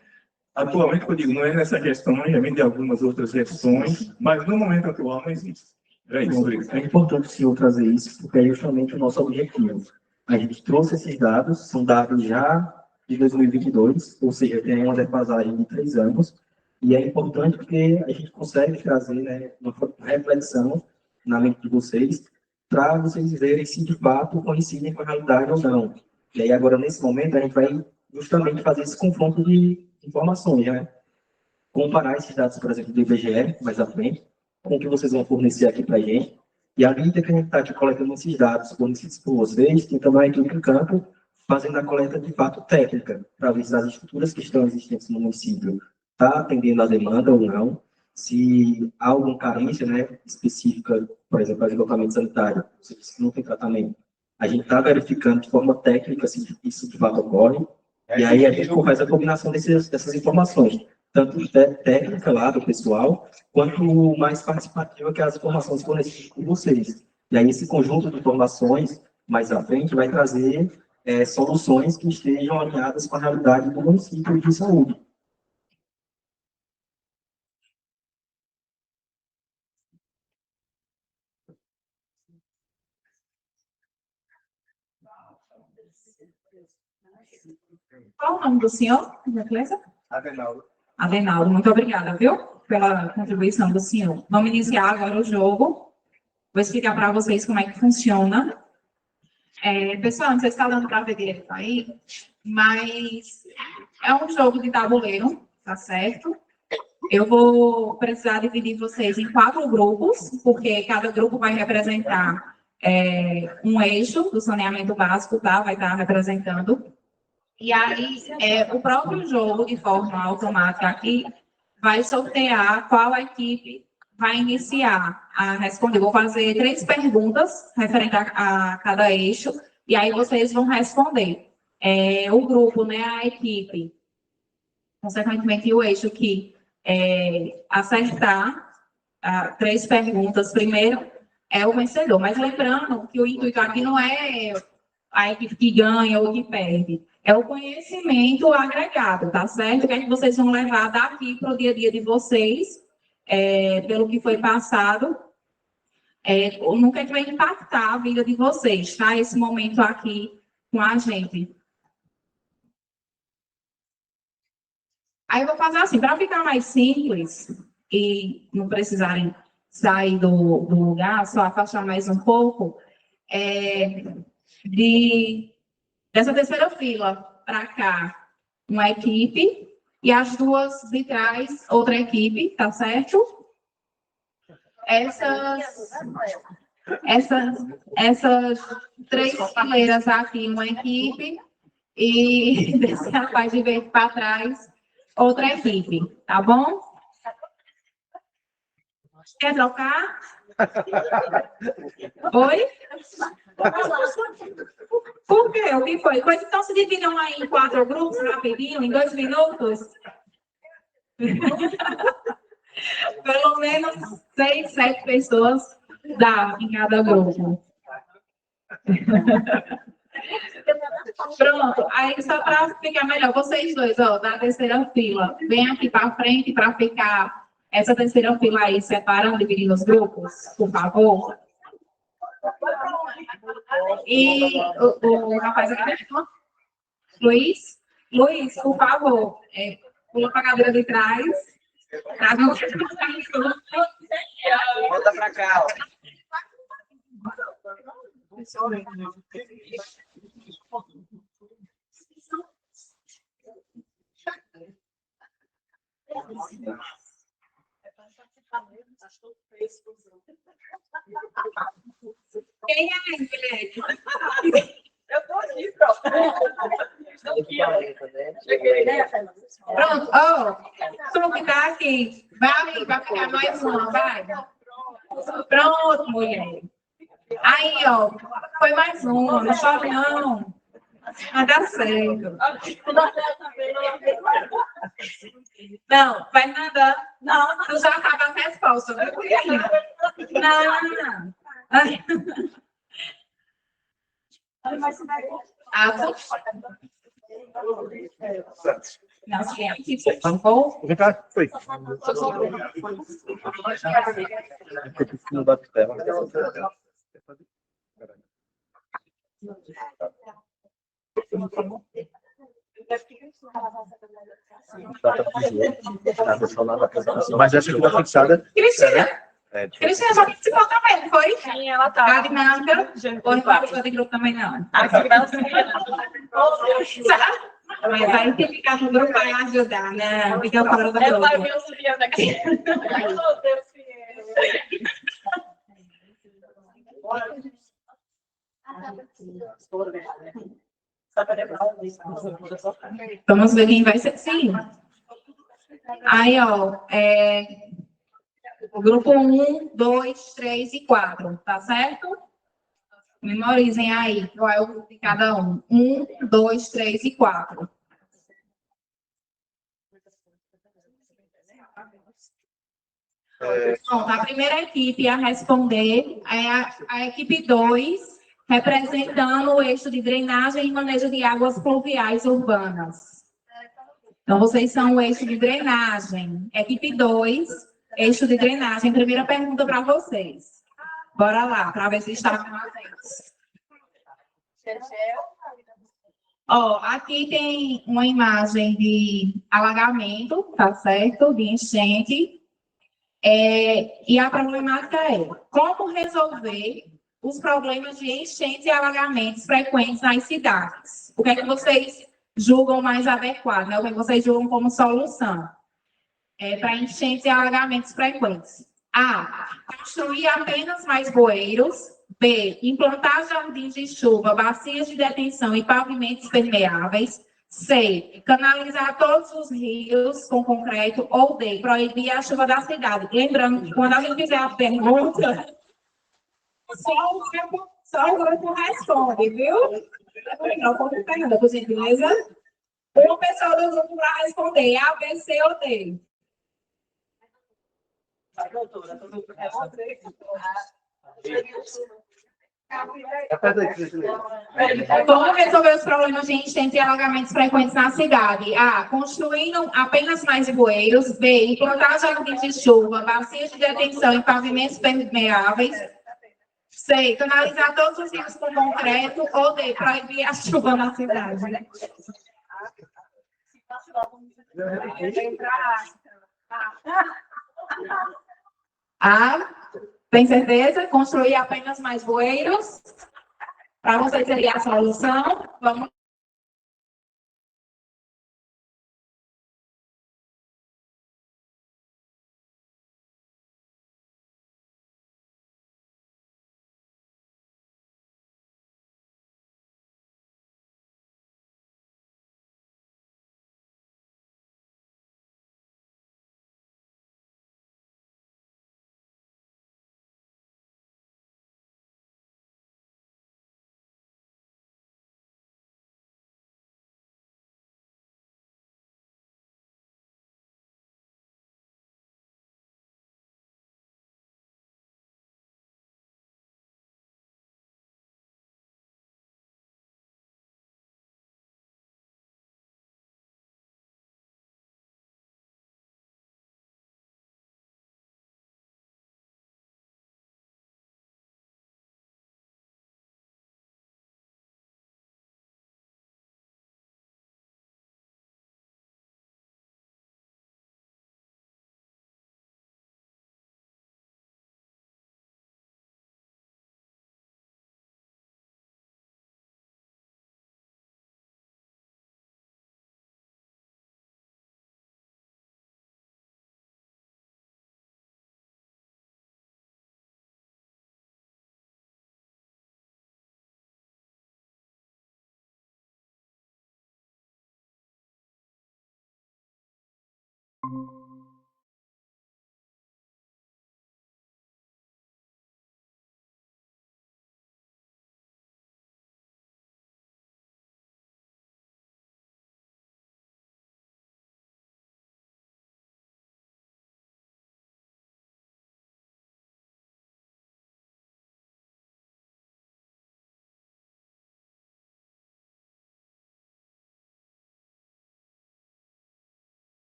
Atualmente, eu digo, não é nessa gestão, já vem de algumas outras gestões, mas no momento atual não existe. É isso. É importante o senhor trazer isso, porque é justamente o nosso objetivo. A gente trouxe esses dados, são dados já de 2022, ou seja, tem uma defasagem de 3 anos, e é importante porque a gente consegue trazer, né, uma reflexão na mente de vocês, para vocês verem se de fato coincidem com a realidade ou não. E aí agora, nesse momento, a gente vai justamente fazer esse confronto de informações, né? Comparar esses dados, por exemplo, do IBGE, mais à frente, com o que vocês vão fornecer aqui para a gente, e à medida que a gente está aqui coletando esses dados fornecidos por vocês, tentando a equipe em campo, fazendo a coleta de fato técnica, para ver se as estruturas que estão existentes no município estão atendendo a demanda ou não, se há alguma carência, né, específica, por exemplo, de esgotamento sanitário, se não tem tratamento. A gente está verificando de forma técnica se isso de fato ocorre, e aí a gente faz a combinação dessas informações, tanto técnica lá do pessoal, quanto mais participativa que as informações fornecidas por vocês. E aí esse conjunto de informações, mais à frente, vai trazer soluções que estejam alinhadas com a realidade do município de saúde. Qual o nome do senhor, por gentileza? Adenaldo. Adenaldo, muito obrigada, viu? Pela contribuição do senhor. Vamos iniciar agora o jogo. Vou explicar para vocês como é que funciona. Pessoal, não sei se está dando para ver direito aí, mas é um jogo de tabuleiro, tá certo? Eu vou precisar dividir vocês em 4 grupos, porque cada grupo vai representar um eixo do saneamento básico, tá? Vai estar representando. E aí, o próprio jogo, de forma automática aqui, vai sortear qual equipe vai iniciar a responder. Vou fazer 3 perguntas referente a cada eixo, e aí vocês vão responder. O grupo, né, a equipe, consequentemente o eixo que acertar 3 perguntas primeiro é o vencedor. Mas lembrando que o intuito aqui não é a equipe que ganha ou que perde. É o conhecimento agregado, tá certo? O que é que vocês vão levar daqui para o dia a dia de vocês, pelo que foi passado, no que é que vai impactar a vida de vocês, tá? Esse momento aqui com a gente. Aí eu vou fazer assim, para ficar mais simples e não precisarem sair do lugar, só afastar mais um pouco, dessa terceira fila para cá, uma equipe, e as 2 de trás, outra equipe, tá certo? Essas 3 fileiras aqui, uma equipe, e desse rapaz de verde para trás, outra equipe, tá bom? Quer trocar? Oi? Por quê? O que foi? Pois então se dividam aí em 4 grupos, rapidinho, em 2 minutos. Pelo menos 6, 7 pessoas dá em cada grupo. Pronto, aí só para ficar melhor, vocês 2, ó, da terceira fila, vem aqui para frente para ficar essa terceira fila aí separando, dividindo os grupos, por favor. E o rapaz aqui, Luiz, Luiz, por favor, pula para a cadeira de trás. Traz uma... Volta pra cá, ó. Quem é, Guilherme? Eu tô aqui, pronto. Estou aqui, ó. Pronto, tu que tá aqui, vai ficar mais uma, vai. Pronto, mulher. Aí, ó, foi mais uma, não chove não. Vai dar certo. Não, vai nada. Não, tu já acaba a resposta, viu? Não. Ah, não, gente, por favor. Foi. No da tela. Mas acho que está fixada. Cristina já participou também, não foi? Sim, ela tá. A dinâmica? Ou não participou de grupo também, não? A segurança. Mas aí tem que ficar no grupo para ajudar, né? Fica fora do Ela vai grupo. ver o subindo aqui. Meu Deus, Vamos ver quem vai ser. Sim. Aí, ó, o grupo 1, 2, 3 e 4, tá certo? Memorizem aí qual é o grupo de cada um. 1, 2, 3 e 4. Pronto, a primeira equipe a responder é a equipe 2, representando o eixo de drenagem e manejo de águas pluviais urbanas. Então, vocês são o eixo de drenagem. Equipe 2, eixo de drenagem. Primeira pergunta para vocês. Bora lá, para ver se estavam atentos. Ó, aqui tem uma imagem de alagamento, tá certo? De enchente. E a problemática é como resolver os problemas de enchente e alagamentos frequentes nas cidades. O que é que vocês julgam mais adequado, né? O que é que vocês julgam como solução para enchentes e alagamentos frequentes? A. Construir apenas mais bueiros. B. Implantar jardins de chuva, bacias de detenção e pavimentos permeáveis. C. Canalizar todos os rios com concreto. Ou D. Proibir a chuva da cidade. Lembrando que quando a gente fizer a pergunta, só o grupo responde, viu? Não pode pergunta, por gentileza. Uma pessoa do grupo para responder A, B, C ou D. Como resolver os problemas de enchente e alagamentos frequentes na cidade? A. Construindo apenas mais bueiros. B. Implantar jardins de chuva, bacias de detenção e pavimentos permeáveis. C. Canalizar todos os rios com concreto. Ou D. Proibir a chuva na cidade. A. Tem certeza? Construir apenas mais bueiros? Para vocês seria a solução? Vamos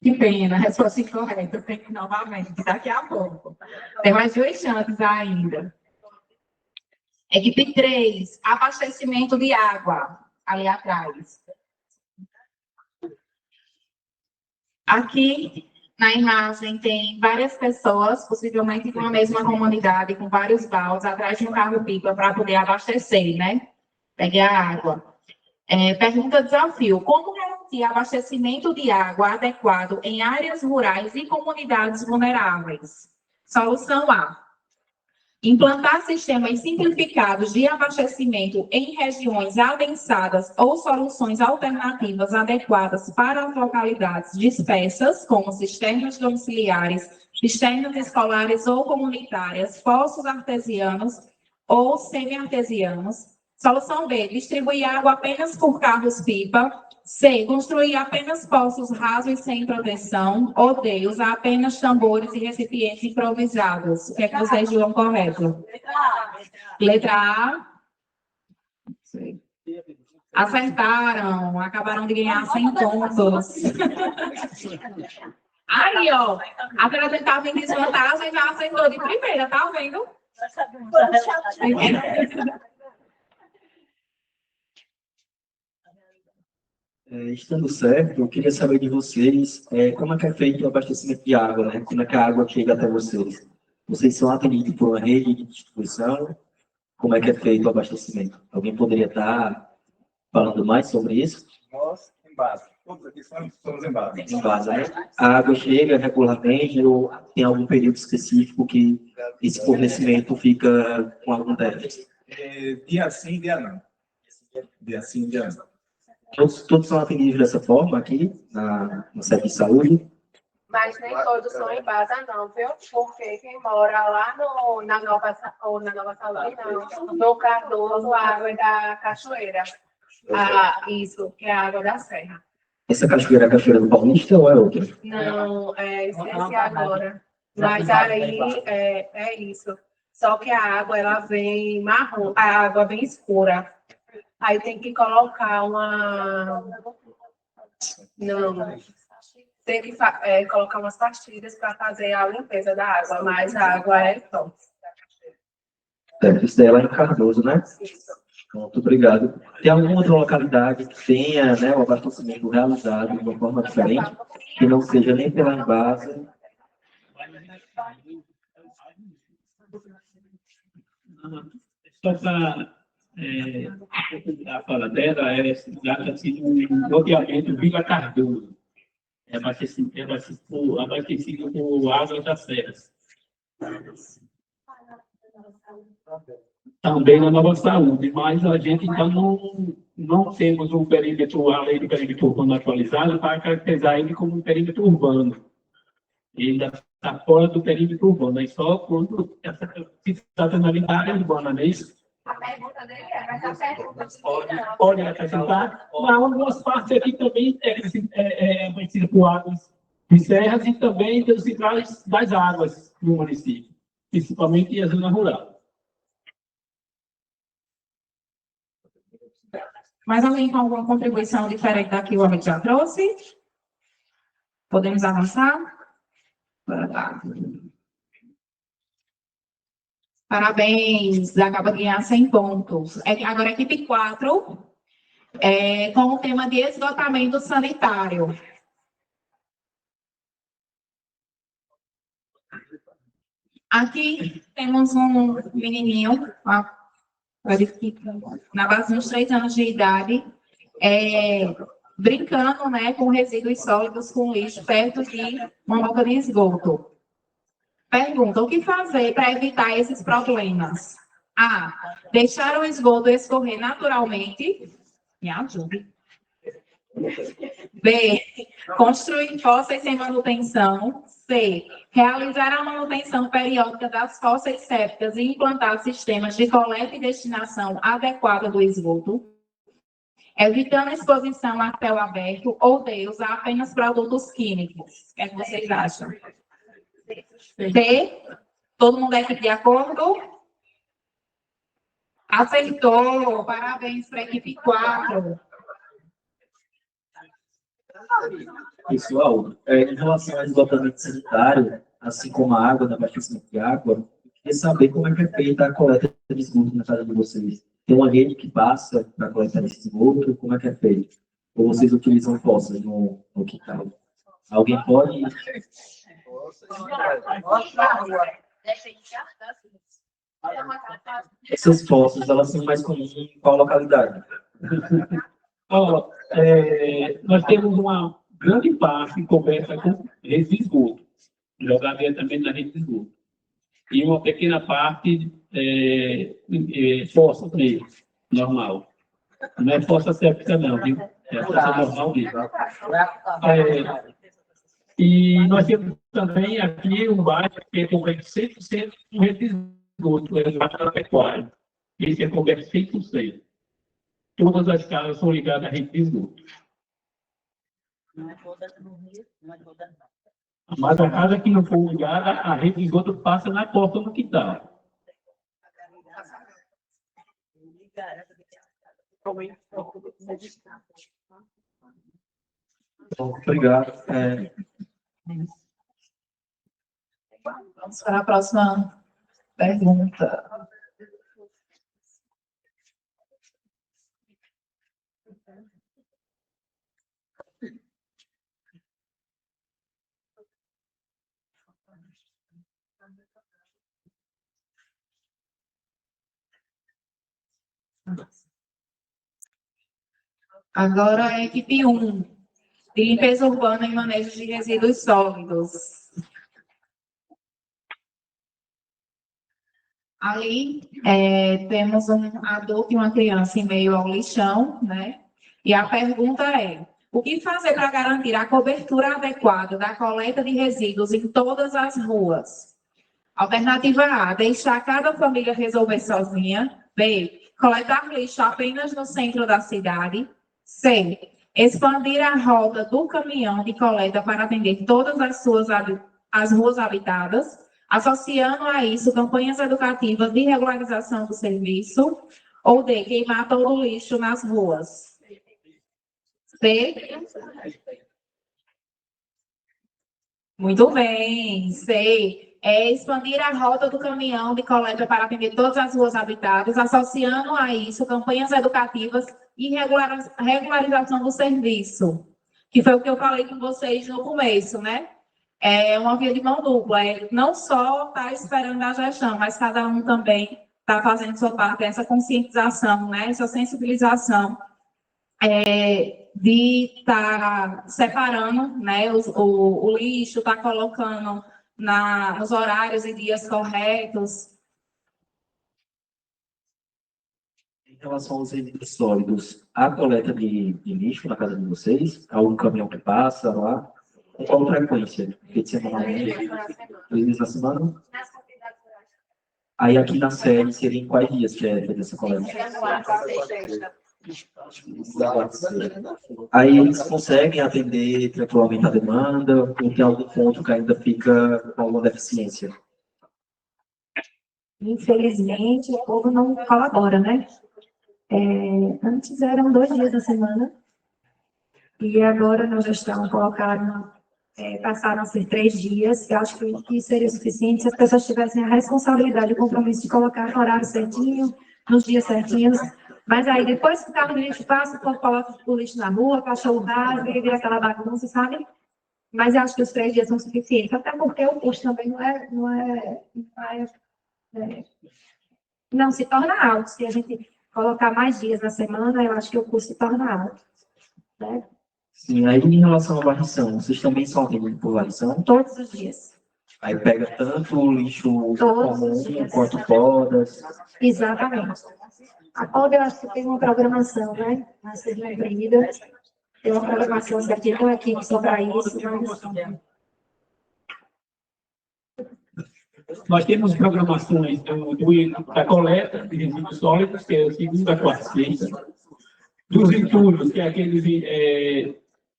Que pena, resposta incorreta. Tem que ir novamente, daqui a pouco. Tem mais 2 chances ainda. Equipe 3, abastecimento de água, ali atrás. Aqui na imagem tem várias pessoas, possivelmente de uma mesma comunidade, com vários baldes, atrás de um carro-pipa para poder abastecer, né? Pegar água. Pergunta desafio: como garantir abastecimento de água adequado em áreas rurais e comunidades vulneráveis? Solução A: implantar sistemas simplificados de abastecimento em regiões adensadas ou soluções alternativas adequadas para as localidades dispersas, como cisternas domiciliares, cisternas escolares ou comunitárias, poços artesianos ou semi-artesianos. Solução B: distribuir água apenas por carros-pipa. C: construir apenas poços rasos e sem proteção. Ou D: usar apenas tambores e recipientes improvisados. O que é que vocês julgam correto? Letra A. Acertaram. Acabaram de ganhar 100 pontos. Aí, ó. A Fernanda estava em desvantagem, já acertou de primeira, tá vendo? Estando certo, eu queria saber de vocês como é que é feito o abastecimento de água, né? Como é que a água chega até vocês? Vocês são atendidos por uma rede de distribuição? Como é que é feito o abastecimento? Alguém poderia estar falando mais sobre isso? Nós, em base. Todos aqui somos em base. Em base, né? A água chega regularmente ou tem algum período específico que esse fornecimento fica com algum déficit? Dia sim, dia não. Dia sim, dia não. Todos são atendidos dessa forma aqui, na sede de saúde? Mas nem todos são em base, não, viu? Porque quem mora lá na Nova Saúde, não, no Cardoso, a água é da cachoeira. Isso, que é a água da serra. Essa cachoeira é a cachoeira do Paulista ou é outra? Não, esqueci agora. Mas aí é isso. Só que a água, ela vem marrom, a água vem escura. Aí tem que colocar uma... Não, tem que colocar umas pastilhas para fazer a limpeza da água, mas a água é top. Isso daí é lá em Cardoso, né? Isso. Muito obrigado. Tem alguma outra localidade que tenha, né, o abastecimento realizado de uma forma diferente, que não seja nem pela Embasa? Só para a fala dela, trata-se de um loteamento Vila Cardoso. É abastecido por água das serras. Também na Nova Saúde, mas a gente ainda não temos um perímetro, a lei de perímetro urbano atualizada para caracterizar ele como um perímetro urbano. Ele ainda está fora do perímetro urbano, é só quando se trata na área urbana, não é isso? A pergunta dele mas a pergunta Pode acrescentar. Mas algumas partes aqui também é abastecido por águas de serras e também dos centrais das águas no município, principalmente a zona rural. Mais alguém com alguma contribuição diferente da que o amigo já trouxe? Podemos avançar? Parabéns, acaba de ganhar 100 pontos. Agora, a equipe 4, com o tema de esgotamento sanitário. Aqui temos um menininho, na base de uns 3 anos de idade, brincando, né, com resíduos sólidos, com lixo, perto de uma boca de esgoto. Pergunta: o que fazer para evitar esses problemas? A. Deixar o esgoto escorrer naturalmente. Me ajude. B. Construir fossas sem manutenção. C. Realizar a manutenção periódica das fossas sépticas e implantar sistemas de coleta e destinação adequada do esgoto, evitando a exposição a céu aberto. Ou D. Usar apenas produtos químicos. O que é que vocês acham? D. Todo mundo aqui de acordo? Acertou. Parabéns para a equipe 4. Pessoal, em relação ao esgotamento sanitário, assim como a água, da abastecimento de água, eu queria saber como é que é feita a coleta de esgoto na casa de vocês. Tem uma rede que passa para coletar esse esgoto? Como é que é feito? Ou vocês utilizam fossas no quintal? Alguém pode? Essas fossas, elas são mais comuns em qual localidade? Ó, nós temos uma grande parte coberta com rede de esgoto, jogada diretamente na rede de esgoto. E uma pequena parte fossa mesmo, normal. Não é fossa séptica não, viu? É fossa normal mesmo. E nós temos também aqui um bairro que é coberto 100% com rede de esgoto, é o bairro da Pecuária. Esse é coberto 100%. Todas as casas são ligadas à rede de esgoto. Mas a casa que não for ligada, a rede de esgoto passa na porta do quintal. Obrigado. Vamos para a próxima pergunta. Agora a equipe 1, de limpeza urbana e manejo de resíduos sólidos. Ali temos um adulto e uma criança em meio ao lixão, né? E a pergunta é: o que fazer para garantir a cobertura adequada da coleta de resíduos em todas as ruas? Alternativa A, deixar cada família resolver sozinha. B, coletar lixo apenas no centro da cidade. C, expandir a rota do caminhão de coleta para atender todas as ruas habitadas, associando a isso campanhas educativas de regularização do serviço. Ou D, queimar todo o lixo nas ruas. C. Muito bem. C. Expandir a rota do caminhão de coleta para atender todas as ruas habitadas, associando a isso campanhas educativas e regularização do serviço, que foi o que eu falei com vocês no começo, né? É uma via de mão dupla, não só estar esperando a gestão, mas cada um também está fazendo sua parte, essa conscientização, né? Essa sensibilização de estar separando, né, o lixo, estar colocando nos horários e dias corretos. Em relação aos resíduos sólidos, a coleta de lixo na casa de vocês, há um caminhão que passa lá, com qual frequência? De semanalmente? 2 vezes na semana? Aí aqui na série, seria em quais dias que é feita essa coleta? Aí eles conseguem atender tranquilamente a demanda, ou tem algum ponto que ainda fica com alguma deficiência? Infelizmente, o povo não colabora, né? Antes eram 2 dias na semana, e agora na gestão passaram a ser 3 dias. Eu acho que seria suficiente se as pessoas tivessem a responsabilidade e o compromisso de colocar no horário certinho, nos dias certinhos. Mas aí, depois que o carro de lixo passa, o povo coloca o lixo na rua, cachorro rasga, e vira aquela bagunça, sabe? Mas eu acho que os 3 dias são suficientes, até porque o custo também não se torna alto. Se a gente colocar mais dias na semana, eu acho que o custo se torna alto. Né? Sim, aí em relação à varrição, vocês também são atendidos por varrição? Todos os dias. Aí pega tanto o lixo comum quanto podas? Exatamente. A poda, eu acho que tem uma programação, né? A ser cumprida. Tem uma programação certinha, tem uma equipe só para isso. Nós temos programações da coleta de resíduos sólidos, que é a segunda, quarta e sexta. Dos entulhos, que é aqueles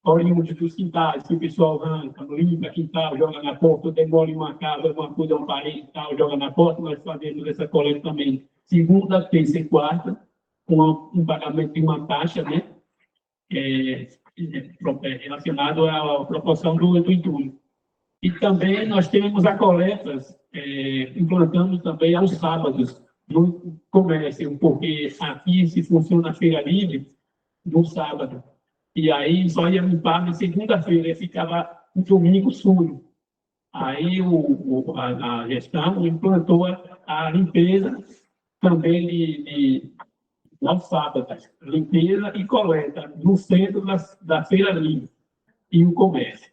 oriundos dos quintais, que o pessoal arranca, limpa quintal, joga na porta, demole uma casa, uma coisa, um parede e tal, joga na porta. Nós fazemos essa coleta também segunda, terça e quarta, com um pagamento de uma taxa, né? relacionado à proporção do entulho. E também nós temos a coleta, implantando também aos sábados no comércio, porque aqui se funciona a feira livre no sábado. E aí só ia limpar na segunda-feira e ficava um domingo sujo. Aí a gestão implantou a limpeza também aos sábados, limpeza e coleta no centro da feira livre e o comércio.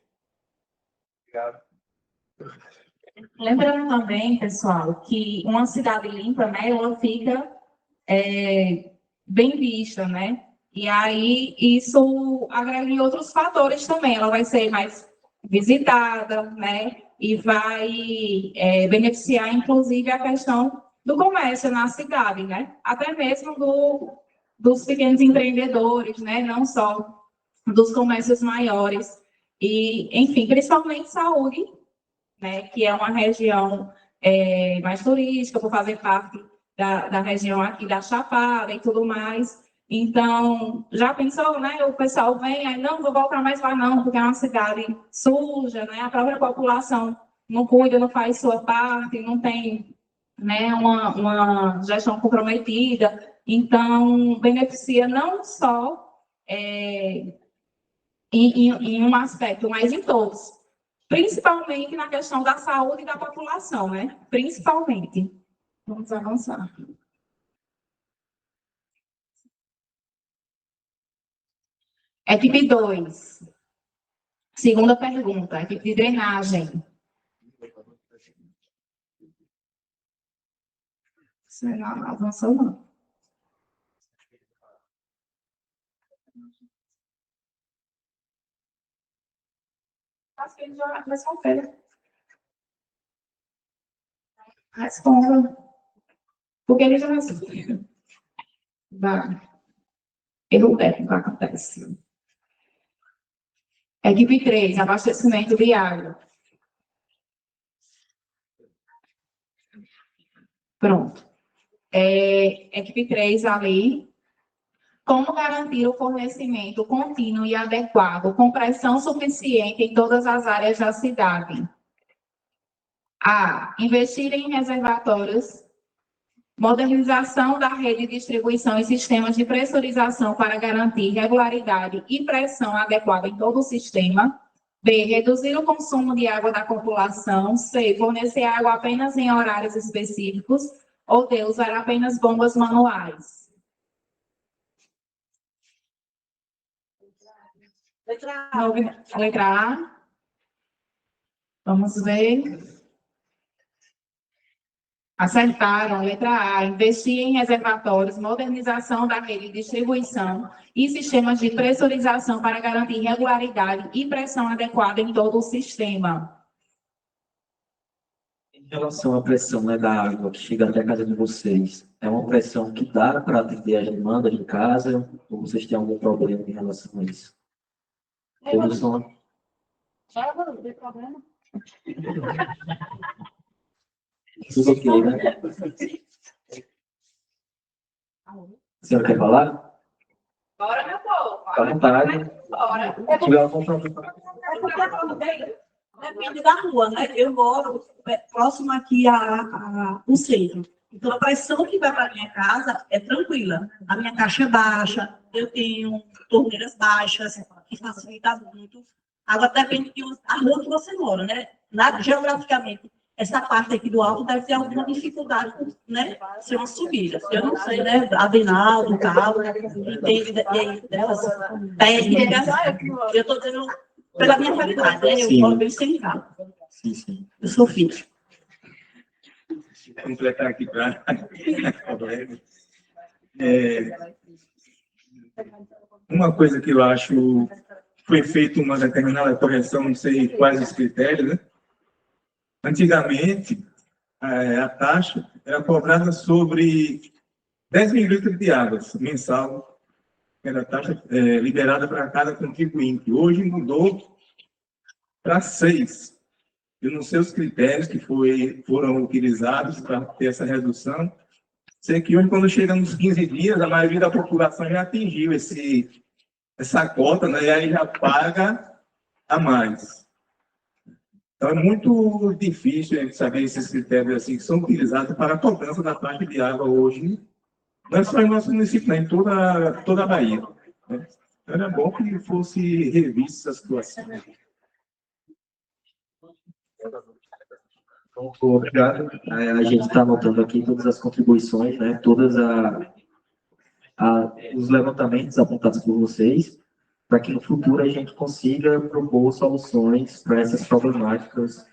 Lembrando também, pessoal, que uma cidade limpa, né, ela fica bem vista, né? E aí isso agrega em outros fatores também. Ela vai ser mais visitada, né? E vai beneficiar, inclusive, a questão do comércio na cidade, né? Até mesmo dos pequenos empreendedores, né? Não só dos comércios maiores. E, enfim, principalmente saúde, né? Que é uma região mais turística, por fazer parte da região aqui da Chapada e tudo mais. Então, já pensou, né? O pessoal vem, aí não vou voltar mais lá não, porque é uma cidade suja, né? A própria população não cuida, não faz sua parte, não tem, né, uma gestão comprometida. Então, beneficia não só em um aspecto, mas em todos. Principalmente na questão da saúde da população, né? Principalmente. Vamos avançar. Equipe 2. Segunda pergunta, equipe de drenagem. Você não avançou, não. Acho que ele já respondeu. Responda. Porque ele já respondeu. Vai. Erro técnico acontece. Equipe 3, abastecimento de água. Pronto. Equipe 3 ali. Como garantir o fornecimento contínuo e adequado, com pressão suficiente em todas as áreas da cidade? A. Investir em reservatórios. Modernização da rede de distribuição e sistemas de pressurização para garantir regularidade e pressão adequada em todo o sistema. B. Reduzir o consumo de água da população. C. Fornecer água apenas em horários específicos. Ou D. Usar apenas bombas manuais. Letra A. Vamos ver. Acertaram, letra A, investir em reservatórios, modernização da rede de distribuição e sistemas de pressurização para garantir regularidade e pressão adequada em todo o sistema. Em relação à pressão, né, da água que chega até a casa de vocês, é uma pressão que dá para atender as demandas de casa ou vocês têm algum problema em relação a isso? Todos são... Não tem problema. Tudo ok, né? A senhora quer falar? Bora, meu povo. Fica à vontade. Bora. Se tiver algum problema. Depende da rua, né? Eu moro próximo aqui ao centro. Então, a pressão que vai para a minha casa é tranquila. A minha caixa é baixa, eu tenho torneiras baixas, que facilita muito. Agora, depende da rua que você mora, né? Geograficamente, essa parte aqui do alto deve ter alguma dificuldade, né? Ser uma subida. Eu não sei, né? Adenaldo, Cabo, entende dessas técnicas. Eu estou dizendo pela minha realidade, né? Eu moro bem sem carro. Sim, sim. Eu sou filha. Completar aqui para uma coisa que eu acho foi feita uma determinada correção, não sei quais os critérios, né? Antigamente, a taxa era cobrada sobre 10 mil litros de água mensal, era a taxa liberada para cada contribuinte. Hoje mudou para 6. Eu não sei os critérios que foram utilizados para ter essa redução. Sei que hoje, quando chega nos 15 dias, a maioria da população já atingiu essa cota, né? E aí já paga a mais. Então, é muito difícil a gente saber esses critérios assim, que são utilizados para a cobrança da taxa de água hoje, não é só em nosso município, né? Em toda a Bahia. Né? Então, era bom que fosse revista essa situação. Obrigado. A gente está anotando aqui todas as contribuições, né? Todas os levantamentos apontados por vocês, para que no futuro a gente consiga propor soluções para essas problemáticas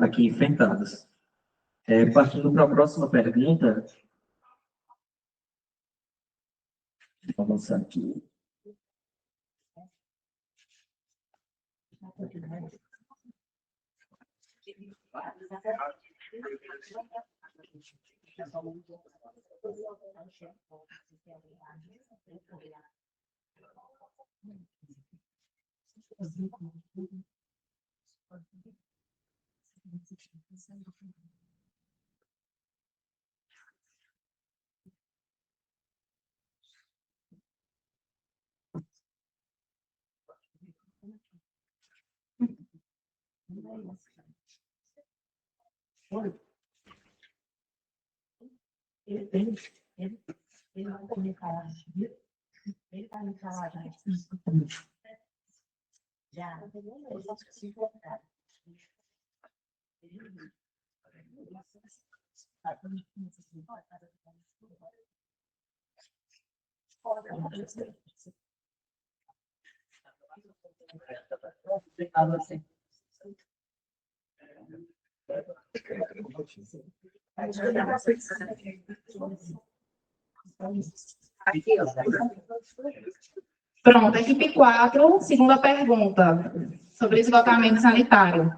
aqui enfrentadas. Partindo para a próxima pergunta, vou avançar aqui. Pronto, equipe 4, segunda pergunta, sobre esgotamento sanitário.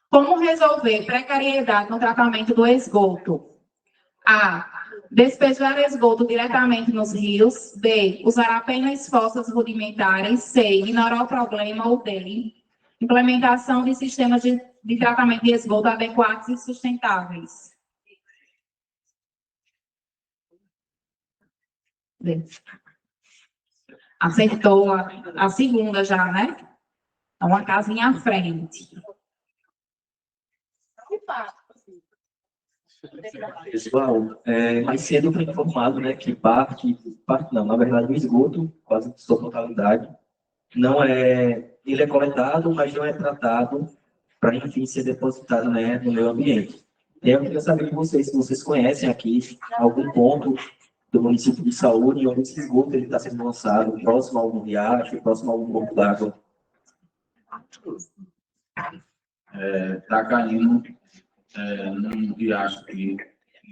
Como resolver precariedade no tratamento do esgoto? A. Despejar esgoto diretamente nos rios. B. Usar apenas fossas rudimentares. C. Ignorar o problema. Ou D. Implementação de sistemas de tratamento de esgoto adequados e sustentáveis. D. Acertou a segunda já, né? É uma casinha à frente. Pessoal, mais cedo foi informado, né, que parte não, na verdade o esgoto, quase sua totalidade, ele é coletado, mas não é tratado para, enfim, ser depositado, né, no meio ambiente. E eu queria saber de vocês, se vocês conhecem aqui algum ponto do município de Saúde onde esse esgoto está sendo lançado, próximo a algum riacho, próximo a algum corpo d'água. Está caindo num riacho que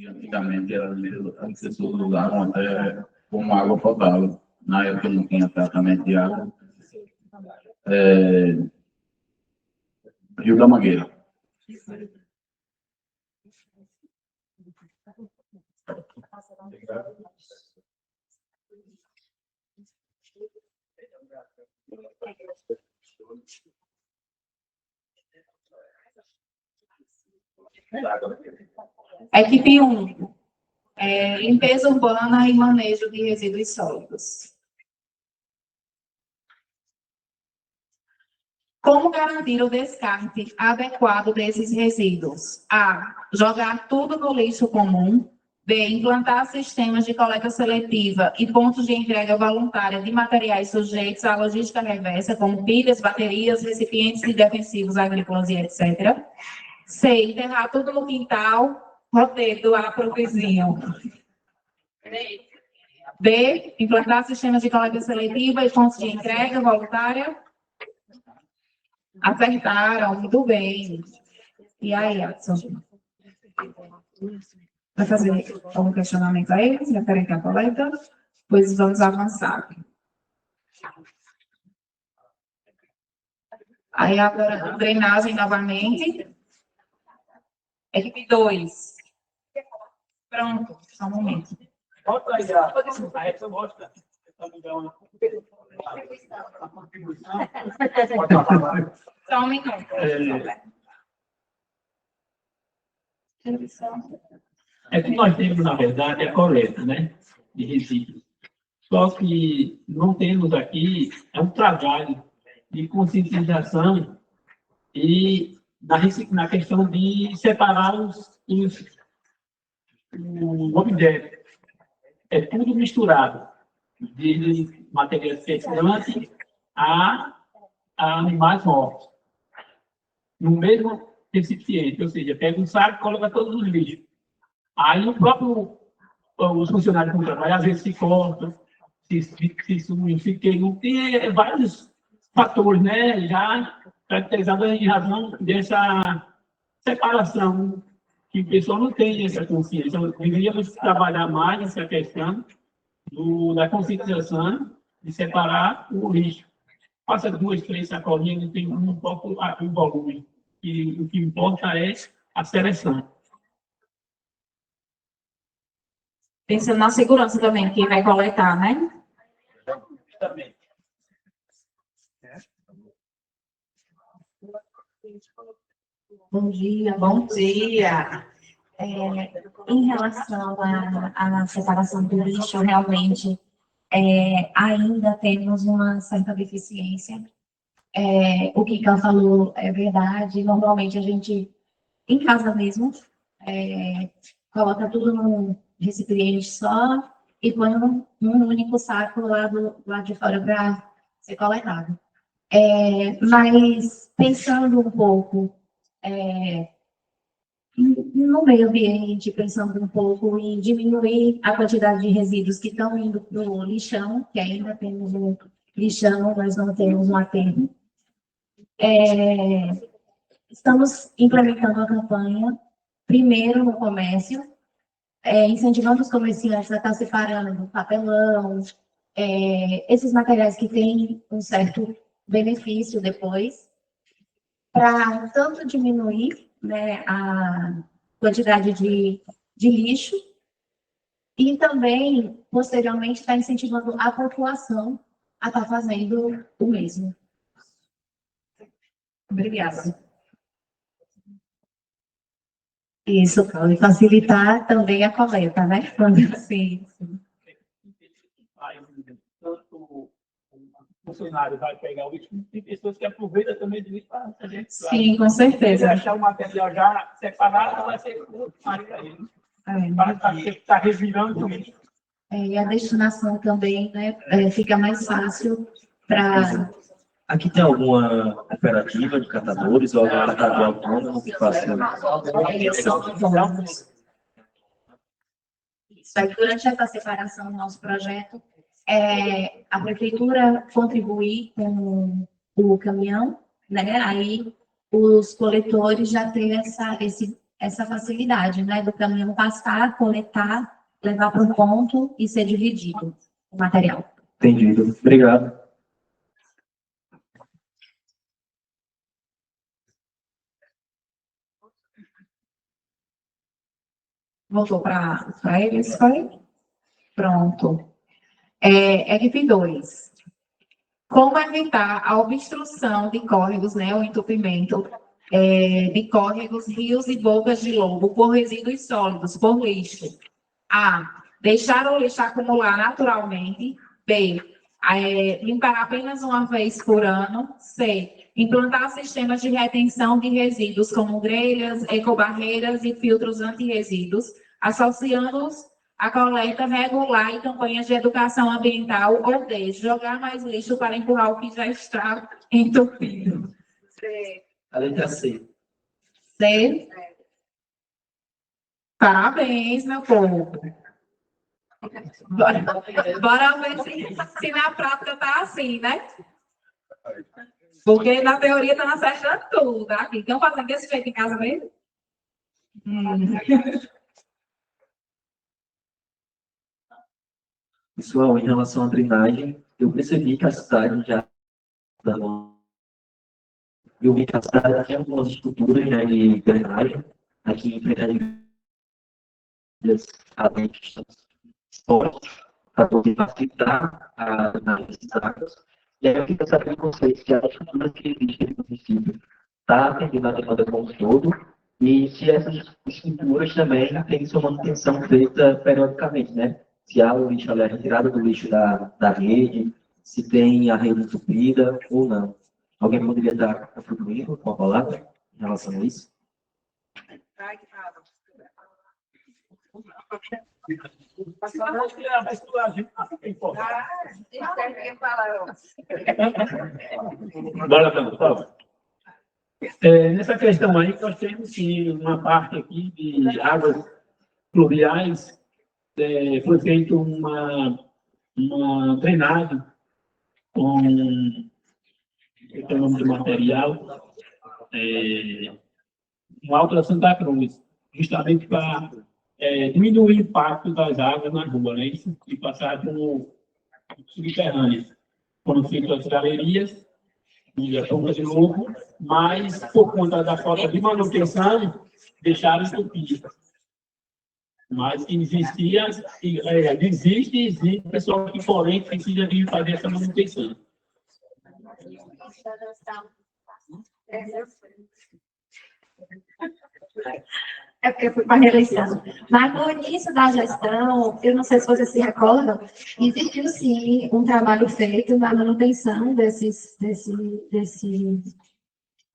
antigamente as pessoas usavam até como água potável. Na época não tinha tratamento de água. Rio da Mangueira. Equipe 1. Limpeza urbana e manejo de resíduos sólidos. Como garantir o descarte adequado desses resíduos? A. Jogar tudo no lixo comum. B. Implantar sistemas de coleta seletiva e pontos de entrega voluntária de materiais sujeitos à logística reversa, como pilhas, baterias, recipientes de defensivos agrícolas e etc. C. Enterrar tudo no quintal, roteiro doar para o vizinho. D. Implantar sistemas de coleta seletiva e pontos de entrega voluntária. Acertaram, muito bem. E aí, Adson? Vai fazer algum questionamento a eles, referente à coleta? Pois vamos avançar. Aí agora, drenagem novamente. Equipe 2. Pronto, só um momento. Bota aí a essa mostra. Só um minuto. É que nós temos, na verdade, a coleta, né? de resíduos. Só que não temos aqui, é um trabalho de conscientização e na questão de separar o objeto. É tudo misturado, de materiais fecundantes a animais mortos. No mesmo recipiente, ou seja, pega um saco e coloca todos os lixos. Aí os funcionários do trabalho, às vezes se cortam, se queimam, tem vários fatores, né, já caracterizados em razão dessa separação, que o pessoal não tem essa consciência. Então, deveríamos trabalhar mais nessa questão da conscientização de separar o lixo. Passa 2, 3 sacolinhas, não tem um pouco o volume. E o que importa é a seleção. Pensando na segurança também, quem vai coletar, né? Também. Bom dia. Bom dia. Em relação à separação do lixo, realmente ainda temos uma certa deficiência. O que Ká falou é verdade. Normalmente a gente, em casa mesmo, coloca tudo num recipiente só e põe num único saco lá de fora para ser coletado. Mas pensando um pouco no meio ambiente, pensando um pouco em diminuir a quantidade de resíduos que estão indo para o lixão, que ainda temos um lixão, mas não temos um aterro. Estamos implementando a campanha, primeiro no comércio, incentivando os comerciantes a estar separando papelão, esses materiais que têm um certo benefício depois, para tanto diminuir, né, a quantidade de lixo e também, posteriormente, está incentivando a população a estar fazendo o mesmo. Obrigada. Isso pode facilitar também a coleta, né? Sim. Tanto o funcionário vai pegar o lixo, tem pessoas que aproveitam também de lixo para fazer. Sim, com certeza. Se achar o material já separado, vai ser mais para ele. Para estar revirando o lixo. E a destinação também, né, fica mais fácil para... Aqui tem alguma cooperativa de catadores ou algum catador autônomo que faça? Durante essa separação do nosso projeto, a prefeitura contribuir com o caminhão, né? Aí os coletores já têm essa facilidade, né? Do caminhão passar, coletar, levar para um ponto e ser dividido o material. Entendido. Obrigado. Voltou para eles, foi? Pronto. Equipe 2. Como evitar a obstrução de córregos, né, o entupimento de córregos, rios e bocas de lobo por resíduos sólidos, por lixo? A. Deixar o lixo acumular naturalmente. B. Limpar apenas uma vez por ano. C. Implantar sistemas de retenção de resíduos, como grelhas, ecobarreiras e filtros anti-resíduos, associando-os à coleta regular e campanhas de educação ambiental, ou D. Jogar mais lixo para empurrar o que já está entupido. C. A letra C. C. Parabéns, meu povo. Bora ver se na prática tá assim, né? Porque na teoria tá acertando tudo aqui. Estão fazendo desse jeito em casa mesmo? Pessoal, em relação à drenagem, eu percebi que a cidade já... Eu vi que a cidade tem algumas estruturas, né, de drenagem. Aqui em frente além de para poder facilitar a análise das águas. E aí eu queria saber de vocês se a estrutura que existe no município está atendendo a demanda como um todo e se essas estruturas também têm sua manutenção feita periodicamente, né? se há o lixo ali, a retirada do lixo da rede, se tem a rede entupida ou não. Alguém poderia dar contribuindo com a palavra em relação a isso? Bora, Paulo. Nessa questão aí, nós temos sim uma parte aqui de águas pluviais, foi feita uma drenagem com o nome do material, no Alto da Santa Cruz, justamente para diminuir o impacto das águas na rua, né? Isso, e passar como subterrâneas. Foram feitas as galerias, e a bomba de novo, mas por conta da falta de manutenção, deixaram entupidas. Mas existia, existe pessoal que, porém, precisa de fazer essa manutenção. É porque eu fui para a reeleição. Mas no início da gestão, eu não sei se vocês se recordam, existiu sim um trabalho feito na manutenção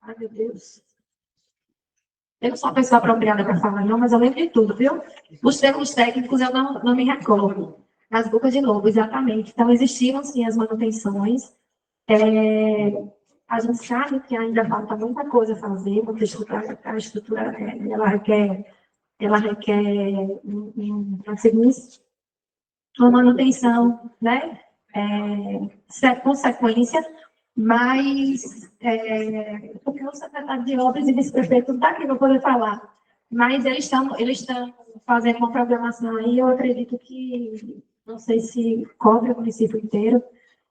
Ai, meu Deus. Eu não sou uma pessoa apropriada para falar, não, mas eu lembro de tudo, viu? Os termos técnicos eu não me recordo. As bocas de lobo, exatamente. Então, existiam sim as manutenções. A gente sabe que ainda falta muita coisa a fazer, porque a estrutura ela requer uma manutenção, né? Com sequência, mas porque o secretário de obras e vice-prefeito não está aqui para poder falar, mas eles estão fazendo uma programação aí, eu acredito que, não sei se cobre o município inteiro,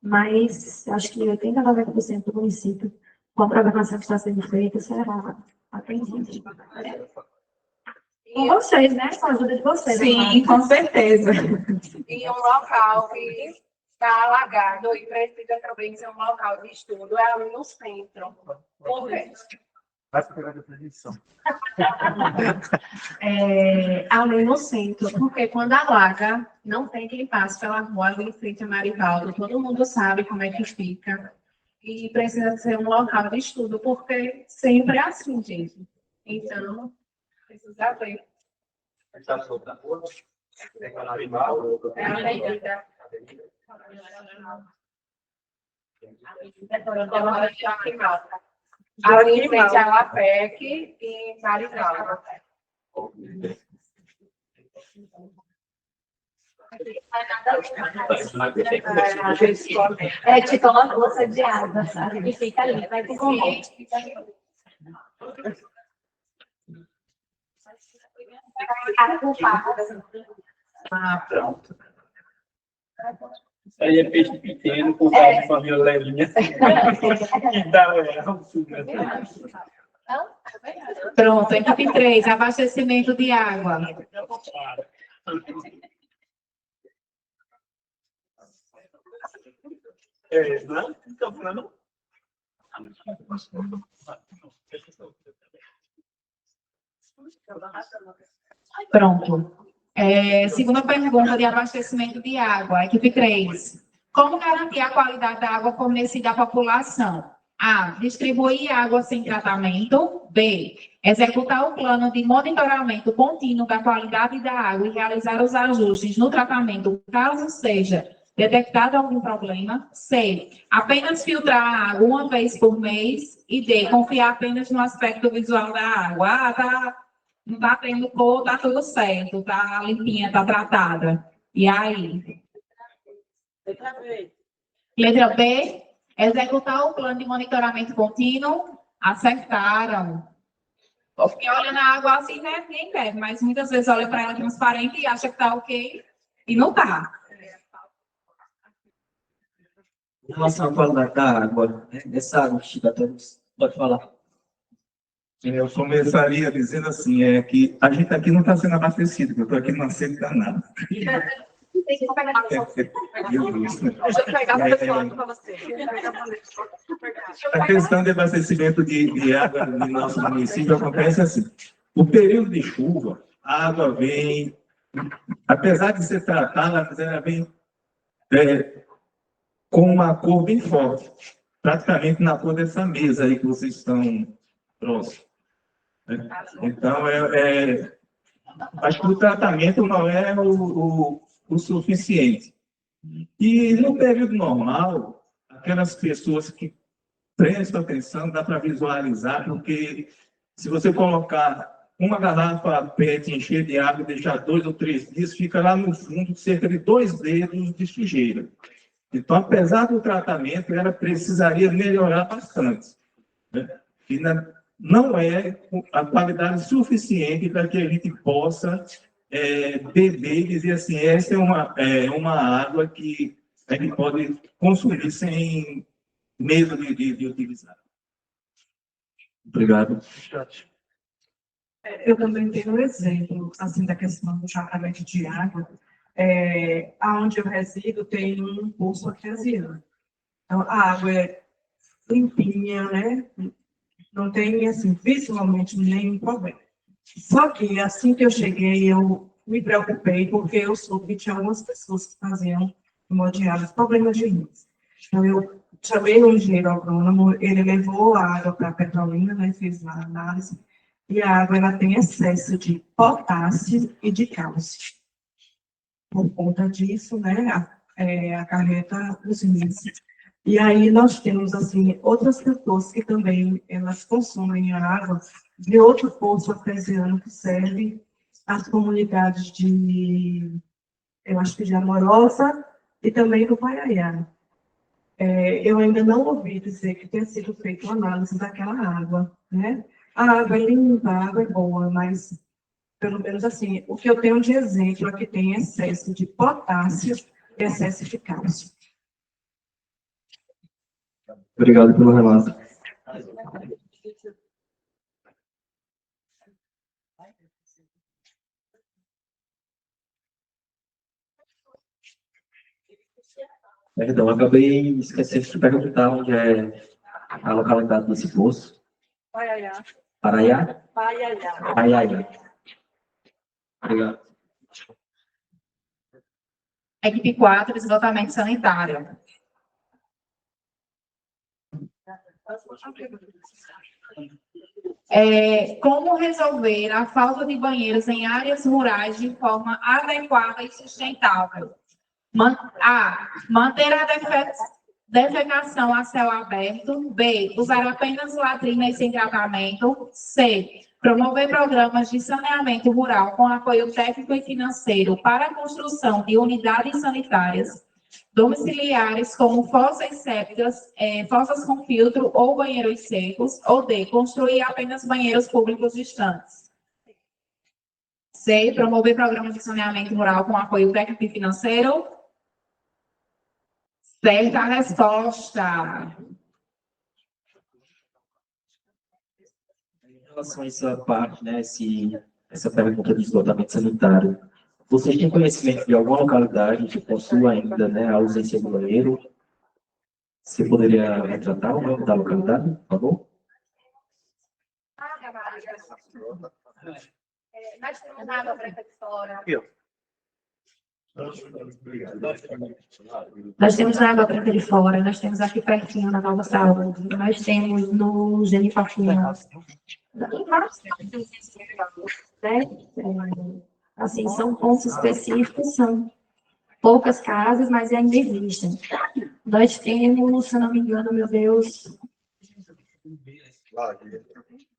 mas acho que 80% a 90% do município, com a programação que está sendo feita, será atendido. Com vocês, né? Com a ajuda de vocês. Sim, com certeza. E um local que está alagado e precisa também ser um local de estudo é ali no centro. Por quê? Ali no centro, porque quando alaga, não tem quem passe pela rua ali em frente a Marivaldo. Todo mundo sabe como é que fica. E precisa ser um local de estudo, porque sempre é assim, gente. Então, precisa ver. É a avenida. Ali em frente a Lapec e Marivaldo. Tipo uma bolsa de água, sabe? E fica ali, vai ter Pronto. Isso aí é peixe pequeno, com caldo com a violelinha. E dá Pronto, equipe 3, abastecimento de água. Não? Então, não? Pronto. Segunda pergunta de abastecimento de água, equipe 3. Como garantir a qualidade da água fornecida à população? A. Distribuir água sem tratamento. B. Executar o plano de monitoramento contínuo da qualidade da água e realizar os ajustes no tratamento, caso seja detectado algum problema. C. Apenas filtrar a água uma vez por mês. E D. Confiar apenas no aspecto visual da água. Não está tendo cor, está tudo certo, está limpinha, está tratada. E aí? Letra B. Executar o plano de monitoramento contínuo. Acertaram. Porque olha na água assim, né? Ninguém bebe, mas muitas vezes olha para ela transparente e acha que está ok e não está. Em relação à qualidade da água, essa água, pode falar. Eu começaria dizendo assim, que a gente aqui não está sendo abastecido, porque eu estou aqui numa sede danada. A questão de abastecimento de água no nosso município acontece assim. O período de chuva, a água vem apesar de ser tratada, mas ela vem com uma cor bem forte, praticamente na cor dessa mesa aí que vocês estão próximos. Né? Então, acho que o tratamento não é o suficiente. E no período normal, aquelas pessoas que prestam atenção, dá para visualizar, porque se você colocar uma garrafa PET, encher de água e deixar 2 ou 3 dias, fica lá no fundo cerca de 2 dedos de sujeira. Então, apesar do tratamento, ela precisaria melhorar bastante. Né? E não é a qualidade suficiente para que a gente possa beber e dizer assim, essa é uma água que a gente pode consumir sem medo de utilizar. Obrigado. Eu também tenho um exemplo, assim, da questão do tratamento de água. Aonde eu resido tem um poço artesiano. Então, a água é limpinha, né? Não tem, assim, visualmente nenhum problema. Só que, assim que eu cheguei, eu me preocupei, porque eu soube que tinha algumas pessoas que faziam hemodiálise, problemas de rins. Então, eu chamei o engenheiro agrônomo, ele levou a água para a Petrolina, né? Fez a análise, e a água ela tem excesso de potássio e de cálcio. Por conta disso, né, acarreta os rins. E aí nós temos, assim, outras pessoas que também, elas consomem a água de outro poço artesiano que serve às comunidades eu acho que de Amorosa e também do Paiaiá. Eu ainda não ouvi dizer que tenha sido feita uma análise daquela água, né? A água é limpa, a água é boa, mas, pelo menos assim, o que eu tenho de exemplo é que tem excesso de potássio e excesso de cálcio. Obrigado pelo relato. Perdão, acabei esquecendo de perguntar onde é a localidade desse poço. Paiaiá. Paraiá? Paiaiá. Paiaiá. Obrigado. Equipe 4, esgotamento sanitário. Como resolver a falta de banheiros em áreas rurais de forma adequada e sustentável? Manter a defecação a céu aberto. B. Usar apenas latrinas sem tratamento. C. Promover programas de saneamento rural com apoio técnico e financeiro para a construção de unidades sanitárias domiciliares como fossas sépticas, fossas com filtro ou banheiros secos. Ou D. Construir apenas banheiros públicos distantes. C. Promover programas de saneamento rural com apoio técnico e financeiro. Certa a resposta. Em relação a essa parte, né, essa pergunta do esgotamento sanitário, vocês têm conhecimento de alguma localidade que possua ainda, né, a ausência do banheiro? Você poderia retratar o nome da localidade, por favor? Nós temos água branca de fora. Nós temos na Água Branca de Fora, nós temos aqui pertinho na Nova Saúde, nós temos no Genipafinho. Assim, são pontos específicos, são poucas casas, mas ainda existem. Nós temos, se eu não me engano, meu Deus,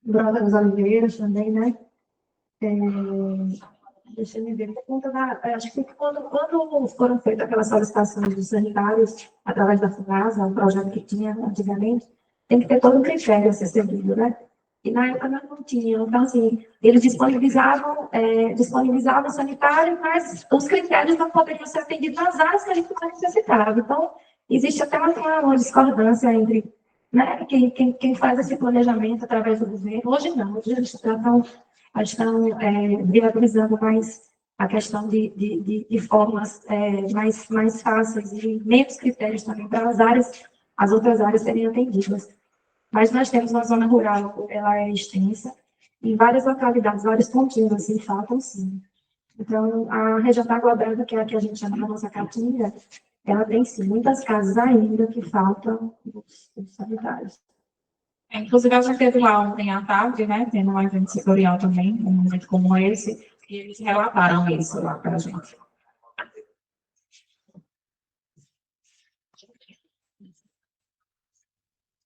Brota dos Oliveiras também, né? Deixa eu me ver, por conta acho que quando foram feitas aquelas solicitações dos sanitários, através da FUNASA, um projeto que tinha antigamente, tem que ter todo um critério a ser seguido, né? E na época não tinha. Então, assim, eles disponibilizavam o sanitário, mas os critérios não poderiam ser atendidos nas áreas que a gente necessitava. Então, existe até uma discordância entre, né, quem faz esse planejamento através do governo. Hoje não, hoje eles estão viabilizando mais a questão de formas mais fáceis e menos critérios também para as outras áreas serem atendidas. Mas nós temos uma zona rural, ela é extensa, em várias localidades, vários pontinhos assim, faltam sim. Então, a região da Água Branca, que é a que a gente chama da nossa Caatinga, ela tem, sim, muitas casas ainda que faltam os sanitários. Inclusive, a gente teve lá ontem à tarde, né, tendo um evento setorial também, um momento como esse, e eles relataram isso lá para a gente.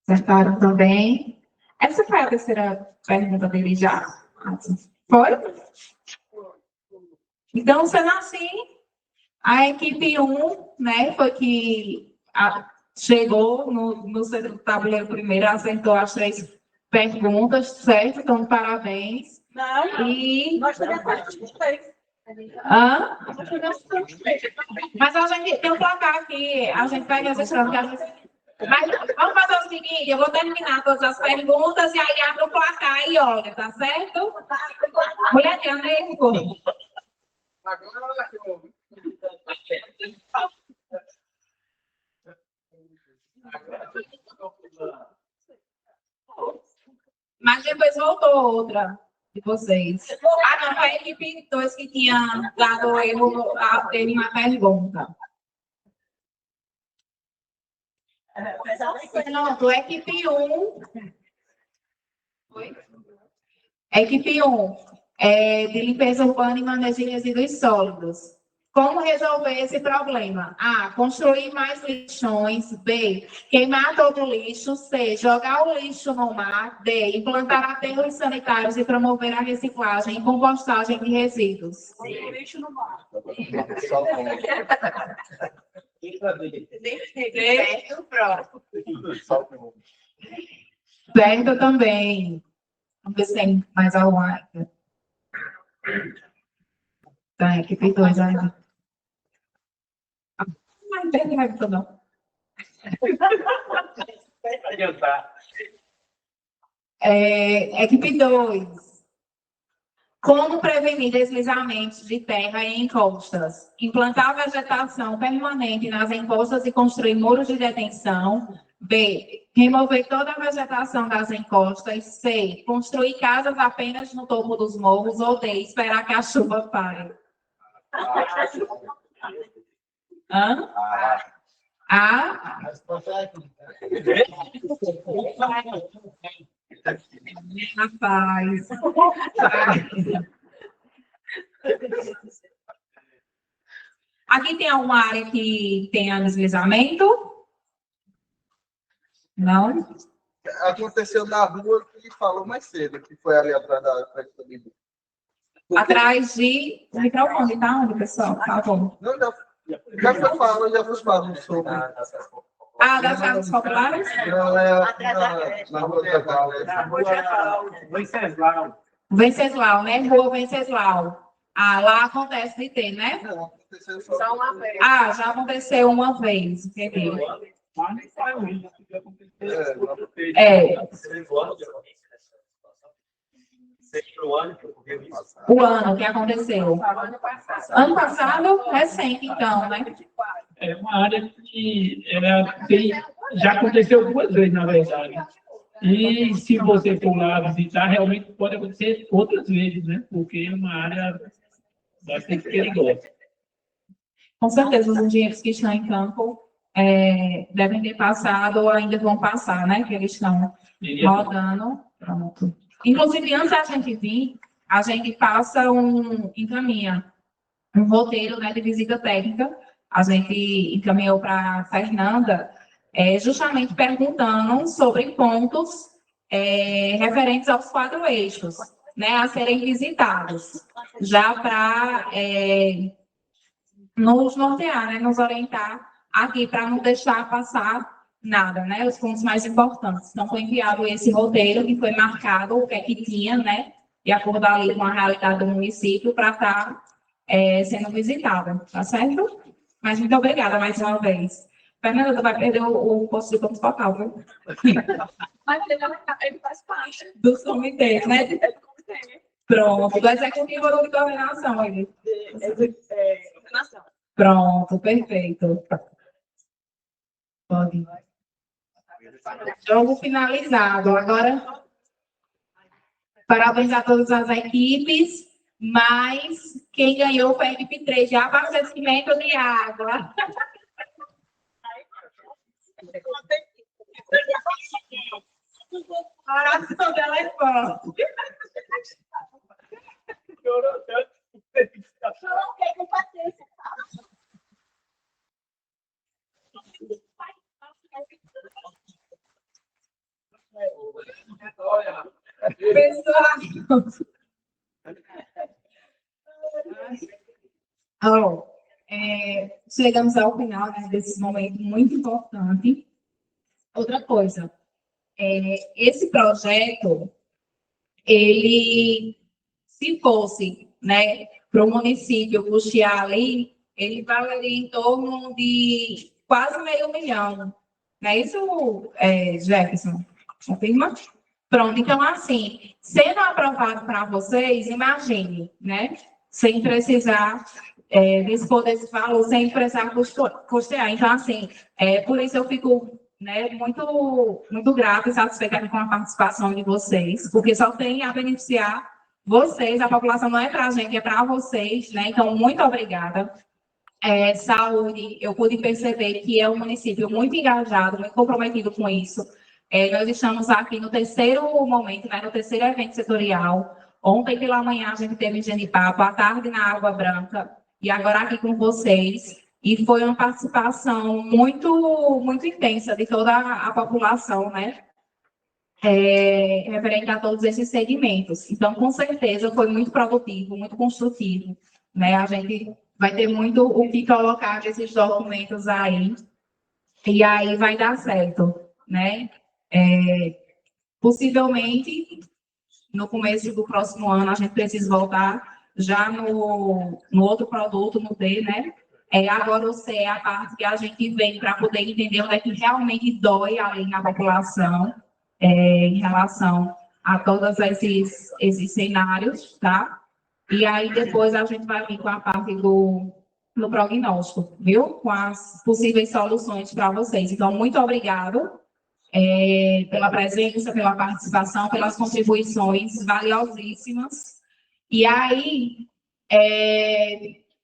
Acertaram também. Essa foi a terceira pergunta dele já? Foi? Então, sendo assim, a equipe 1, né, foi que chegou no centro do tabuleiro primeiro, acertou as 3 perguntas, certo? Então, parabéns. Não, E... nós também partimos 3. Hã? Nós também 3. Mas a gente tem um placar aqui, a gente vai registrando. Mas vamos fazer o seguinte, eu vou terminar todas as perguntas e aí abre o placar e olha, tá certo? Mulher de amigo. Mas depois voltou outra de vocês. Ah, não, foi a equipe 2 que tinha dado erro dele na pergunta. Pronto, equipe 1. Equipe 1, de limpeza urbana e manejo de resíduos sólidos. Como resolver esse problema? A. Construir mais lixões. B. Queimar todo o lixo. C. Jogar o lixo no mar. D. Implantar aterros sanitários e promover a reciclagem e compostagem de resíduos. Lixo no mar. Certo, pronto. Certo também. Vamos ver se tem mais alguma. Tá, equipe 2 ainda. Não tem raiva, não. Equipe 2. Como prevenir deslizamentos de terra em encostas? Implantar vegetação permanente nas encostas e construir muros de detenção. B. Remover toda a vegetação das encostas. C. Construir casas apenas no topo dos morros. Ou D. Esperar que a chuva pare. Hã? A. Rapaz. Aqui tem alguma área que tenha deslizamento? Não? Aconteceu na rua que falou mais cedo, que foi ali atrás da festa de... Atrás de... O microfone, tá onde, pessoal? Tá bom. Não, já foi falando sobre... Ah, das casas populares? Não, na rua da Venceslau. Venceslau, né? Rua Venceslau. Ah, lá acontece de ter, né? Não, aconteceu Só uma vez. Ah, já aconteceu uma vez, entendeu? O ano que aconteceu. Ano passado, recente, então, né? É uma área que já aconteceu 2 vezes, na verdade. E se você for lá visitar, realmente pode acontecer outras vezes, né? Porque é uma área bastante perigosa. Com certeza, os engenheiros que estão em campo devem ter passado ou ainda vão passar, né? Que eles estão rodando. Pronto. Inclusive, antes da gente vir, a gente encaminha um roteiro, né, de visita técnica. A gente encaminhou para a Fernanda, justamente perguntando sobre pontos referentes aos 4 eixos, né, a serem visitados, já para nos nortear, né, nos orientar aqui, para não deixar passar nada, né, os pontos mais importantes. Então, foi enviado esse roteiro, que foi marcado o que é que tinha, né, de acordo ali com a realidade do município, para estar sendo visitado, tá certo? Mas muito obrigada mais uma vez. Fernanda, tu vai perder o posto de ponto total, viu? Mas ele faz parte. Dos comitês, né? Pronto, do executivo ou de coordenação, ele? Coordenação. Pronto, perfeito. Pode. Jogo finalizado. Agora, parabéns a todas as equipes. mas quem ganhou foi a equipe 3 de abastecimento de água. A oração dela é forte. Pessoal, chegamos ao final, né, desse momento muito importante. Outra coisa, esse projeto, ele, se fosse, né, para o município custear ali, ele valeria em torno de quase R$500 mil. Não é isso, Jefferson? Confirma? Pronto, então, assim, sendo aprovado para vocês, imagine, né? Sem precisar dispor desse valor, sem precisar custear. Então, assim, por isso eu fico, né, muito grata e satisfeita com a participação de vocês, porque só tem a beneficiar vocês, a população não é para a gente, é para vocês, né? Então, muito obrigada. Saúde, eu pude perceber que é um município muito engajado, muito comprometido com isso. Nós estamos aqui no terceiro momento, né, no terceiro evento setorial. Ontem pela manhã a gente teve em Genipapo, à tarde na Água Branca, e agora aqui com vocês. E foi uma participação muito intensa de toda a população, né? Referente a todos esses segmentos. Então, com certeza, foi muito produtivo, muito construtivo, né? A gente vai ter muito o que colocar nesses documentos aí, e aí vai dar certo, né? Possivelmente, no começo do próximo ano, a gente precisa voltar já no outro produto, no D, né? Agora o C é a parte que a gente vem para poder entender onde é que realmente dói ali na população, em relação a todos esses cenários, tá? E aí depois a gente vai vir com a parte do prognóstico, viu? Com as possíveis soluções para vocês. Então, muito obrigado pela presença, pela participação, pelas contribuições valiosíssimas. E aí,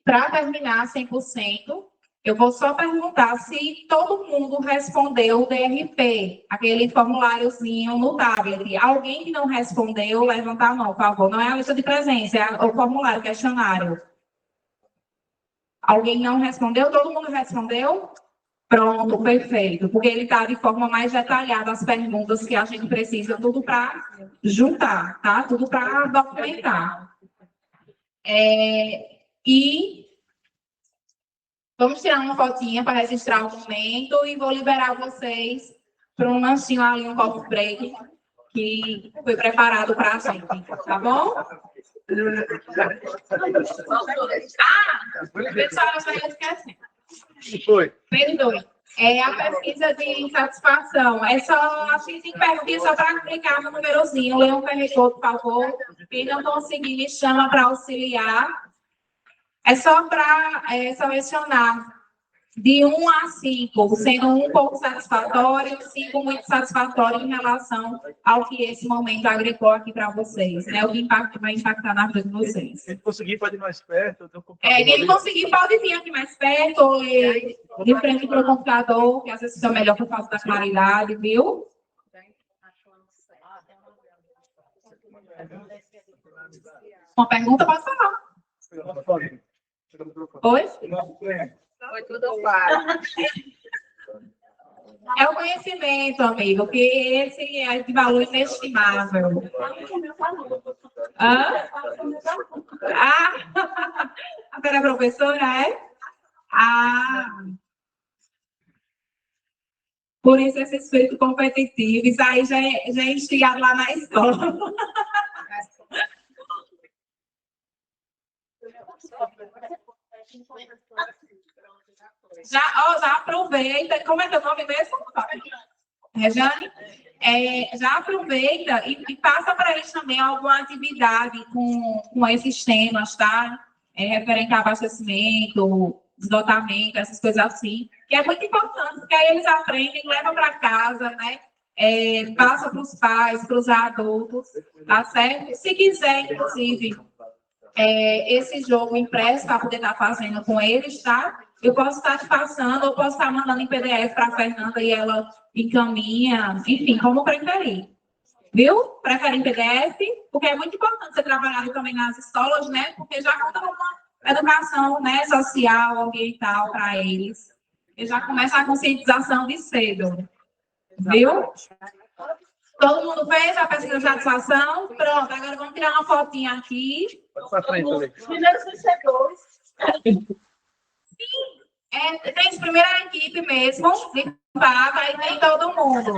para terminar 100%, eu vou só perguntar se todo mundo respondeu o DRP, aquele formuláriozinho no tablet. Alguém que não respondeu, levanta a mão, por favor. Não é a lista de presença, é o formulário, questionário. Alguém não respondeu? Todo mundo respondeu? Pronto, perfeito. Porque ele está de forma mais detalhada as perguntas que a gente precisa, tudo para juntar, tá? Tudo para documentar. E vamos tirar uma fotinha para registrar o momento e vou liberar vocês para um lanchinho ali, um coffee break, que foi preparado para a gente, tá bom? Pessoal, eu já esqueci. Foi. Perdoe. A pesquisa de satisfação. É só, a gente pedir só para clicar no númerozinho. Leão Ferreira, por favor. Quem não conseguir, me chama para auxiliar. É só para selecionar de 1 a 5, sendo 1 pouco satisfatório, 5 muito satisfatório em relação ao que esse momento agregou aqui para vocês, né? O que vai impactar na vida de vocês. Quem conseguir pode ir mais perto. Quem conseguir pode vir aqui mais perto, ou de frente para o computador, que às vezes fica melhor por causa da claridade, viu? Uma pergunta, pode falar. Oi? Foi tudo claro. É o conhecimento, amigo, que esse é de valor inestimável. A senhora é professora, é? Por isso esse espírito competitivo, isso aí já é instigado lá na escola. Já aproveita, como é teu nome mesmo? Rejane? Já aproveita e passa para eles também alguma atividade com esses temas, tá? Referente a abastecimento, esgotamento, essas coisas assim, que é muito importante, porque aí eles aprendem, levam para casa, né? Passa para os pais, para os adultos, tá certo? Se quiser, inclusive, esse jogo impresso para poder estar fazendo com eles, tá? Eu posso estar te passando, ou posso estar mandando em PDF para a Fernanda e ela encaminha, enfim, como preferir. Viu? Prefere em PDF, porque é muito importante ser trabalhado também nas escolas, né? Porque já conta com uma educação, né, social, ambiental para eles. E já começa a conscientização de cedo. Viu? Todo mundo fez a pesquisa de satisfação? Pronto, agora vamos tirar uma fotinha aqui. Pra frente, ali. Primeiros vencedores. Tem primeiro a equipe mesmo, de fato, aí tem todo mundo.